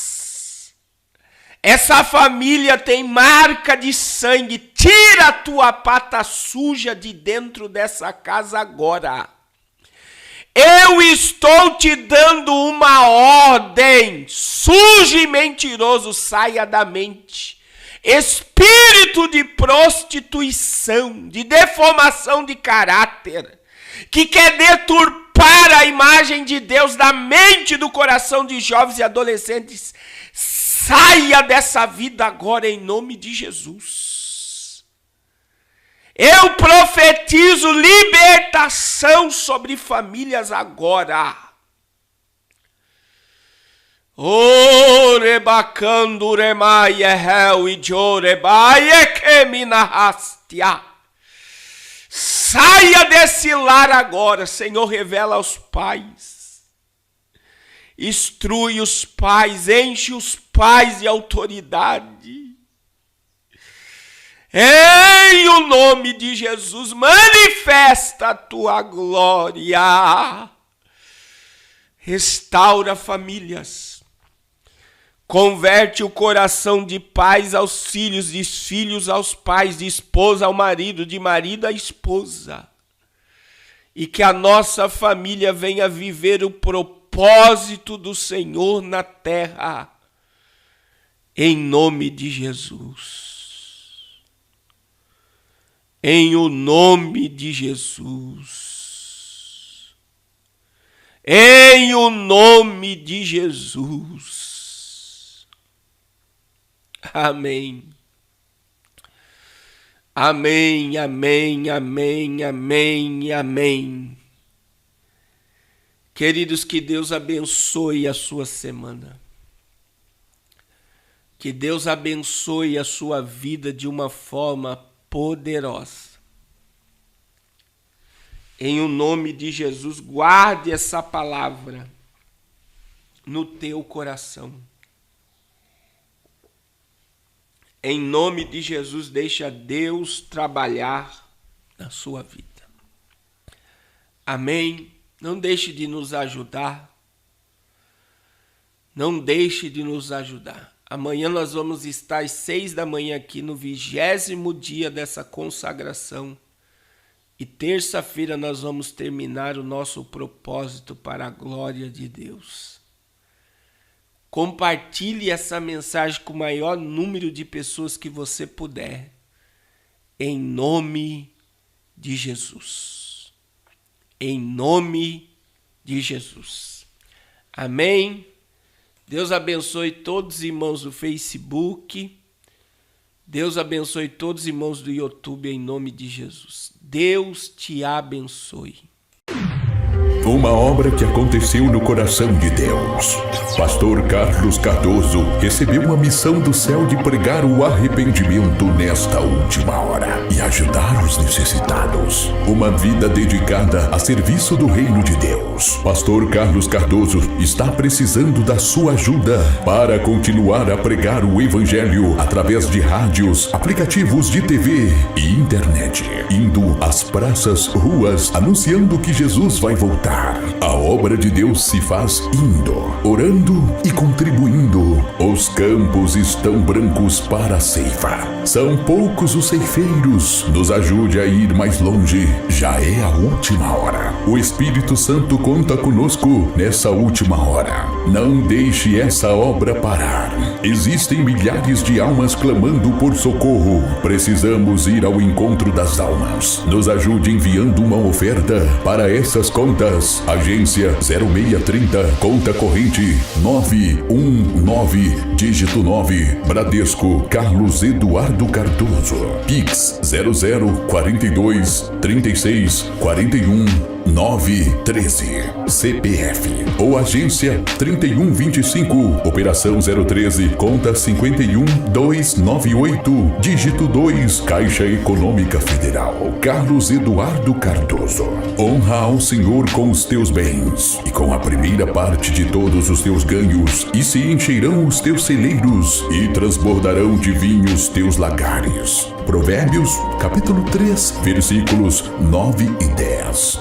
essa família tem marca de sangue, tira a tua pata suja de dentro dessa casa agora. Eu estou te dando uma ordem, sujo e mentiroso, saia da mente. Espírito de prostituição, de deformação de caráter, que quer deturpar a imagem de Deus da mente e do coração de jovens e adolescentes, saia dessa vida agora em nome de Jesus. Eu profetizo libertação sobre famílias agora. Orebacando remai ehel e jorebai ekeminahastia. Saia desse lar agora, Senhor, revela aos pais. Instrui os pais, enche os pais de autoridade. Em o nome de Jesus, manifesta a tua glória. Restaura famílias. Converte o coração de pais aos filhos, de filhos aos pais, de esposa ao marido, de marido à esposa. E que a nossa família venha viver o propósito do Senhor na terra. Em nome de Jesus. Em o nome de Jesus. Em o nome de Jesus. Amém. Amém, amém, amém, amém, amém. Queridos, que Deus abençoe a sua semana. Que Deus abençoe a sua vida de uma forma poderosa. Em o nome de Jesus, guarde essa palavra no teu coração. Em nome de Jesus, deixa Deus trabalhar na sua vida. Amém? Não deixe de nos ajudar. Não deixe de nos ajudar. Amanhã nós vamos estar às 6 da manhã aqui no 20º dia dessa consagração. E terça-feira nós vamos terminar o nosso propósito para a glória de Deus. Compartilhe essa mensagem com o maior número de pessoas que você puder. Em nome de Jesus. Em nome de Jesus. Amém? Deus abençoe todos os irmãos do Facebook. Deus abençoe todos os irmãos do YouTube em nome de Jesus. Deus te abençoe. Uma obra que aconteceu no coração de Deus. Pastor Carlos Cardoso recebeu uma missão do céu de pregar o arrependimento nesta última hora e ajudar os necessitados. Uma vida dedicada a serviço do reino de Deus. Pastor Carlos Cardoso está precisando da sua ajuda para continuar a pregar o evangelho através de rádios, aplicativos de TV e internet, indo às praças, ruas, anunciando que Jesus vai voltar. A obra de Deus se faz indo, orando e contribuindo. Os campos estão brancos para a ceifa. São poucos os ceifeiros. Nos ajude a ir mais longe. Já é a última hora. O Espírito Santo conta conosco nessa última hora. Não deixe essa obra parar. Existem milhares de almas clamando por socorro. Precisamos ir ao encontro das almas. Nos ajude enviando uma oferta para essas contas. A agência 0630, conta corrente 919, dígito 9, Bradesco, Carlos Eduardo Cardoso. Pix 0042 36 41 913. CPF ou agência 3125, operação 013, conta 51298, dígito 2, Caixa Econômica Federal. Carlos Eduardo Cardoso. Honra ao Senhor com os teus bens e com a primeira parte de todos os teus ganhos, e se encherão os teus celeiros e transbordarão de vinho os teus lagares. Provérbios, capítulo 3, versículos 9 e 10.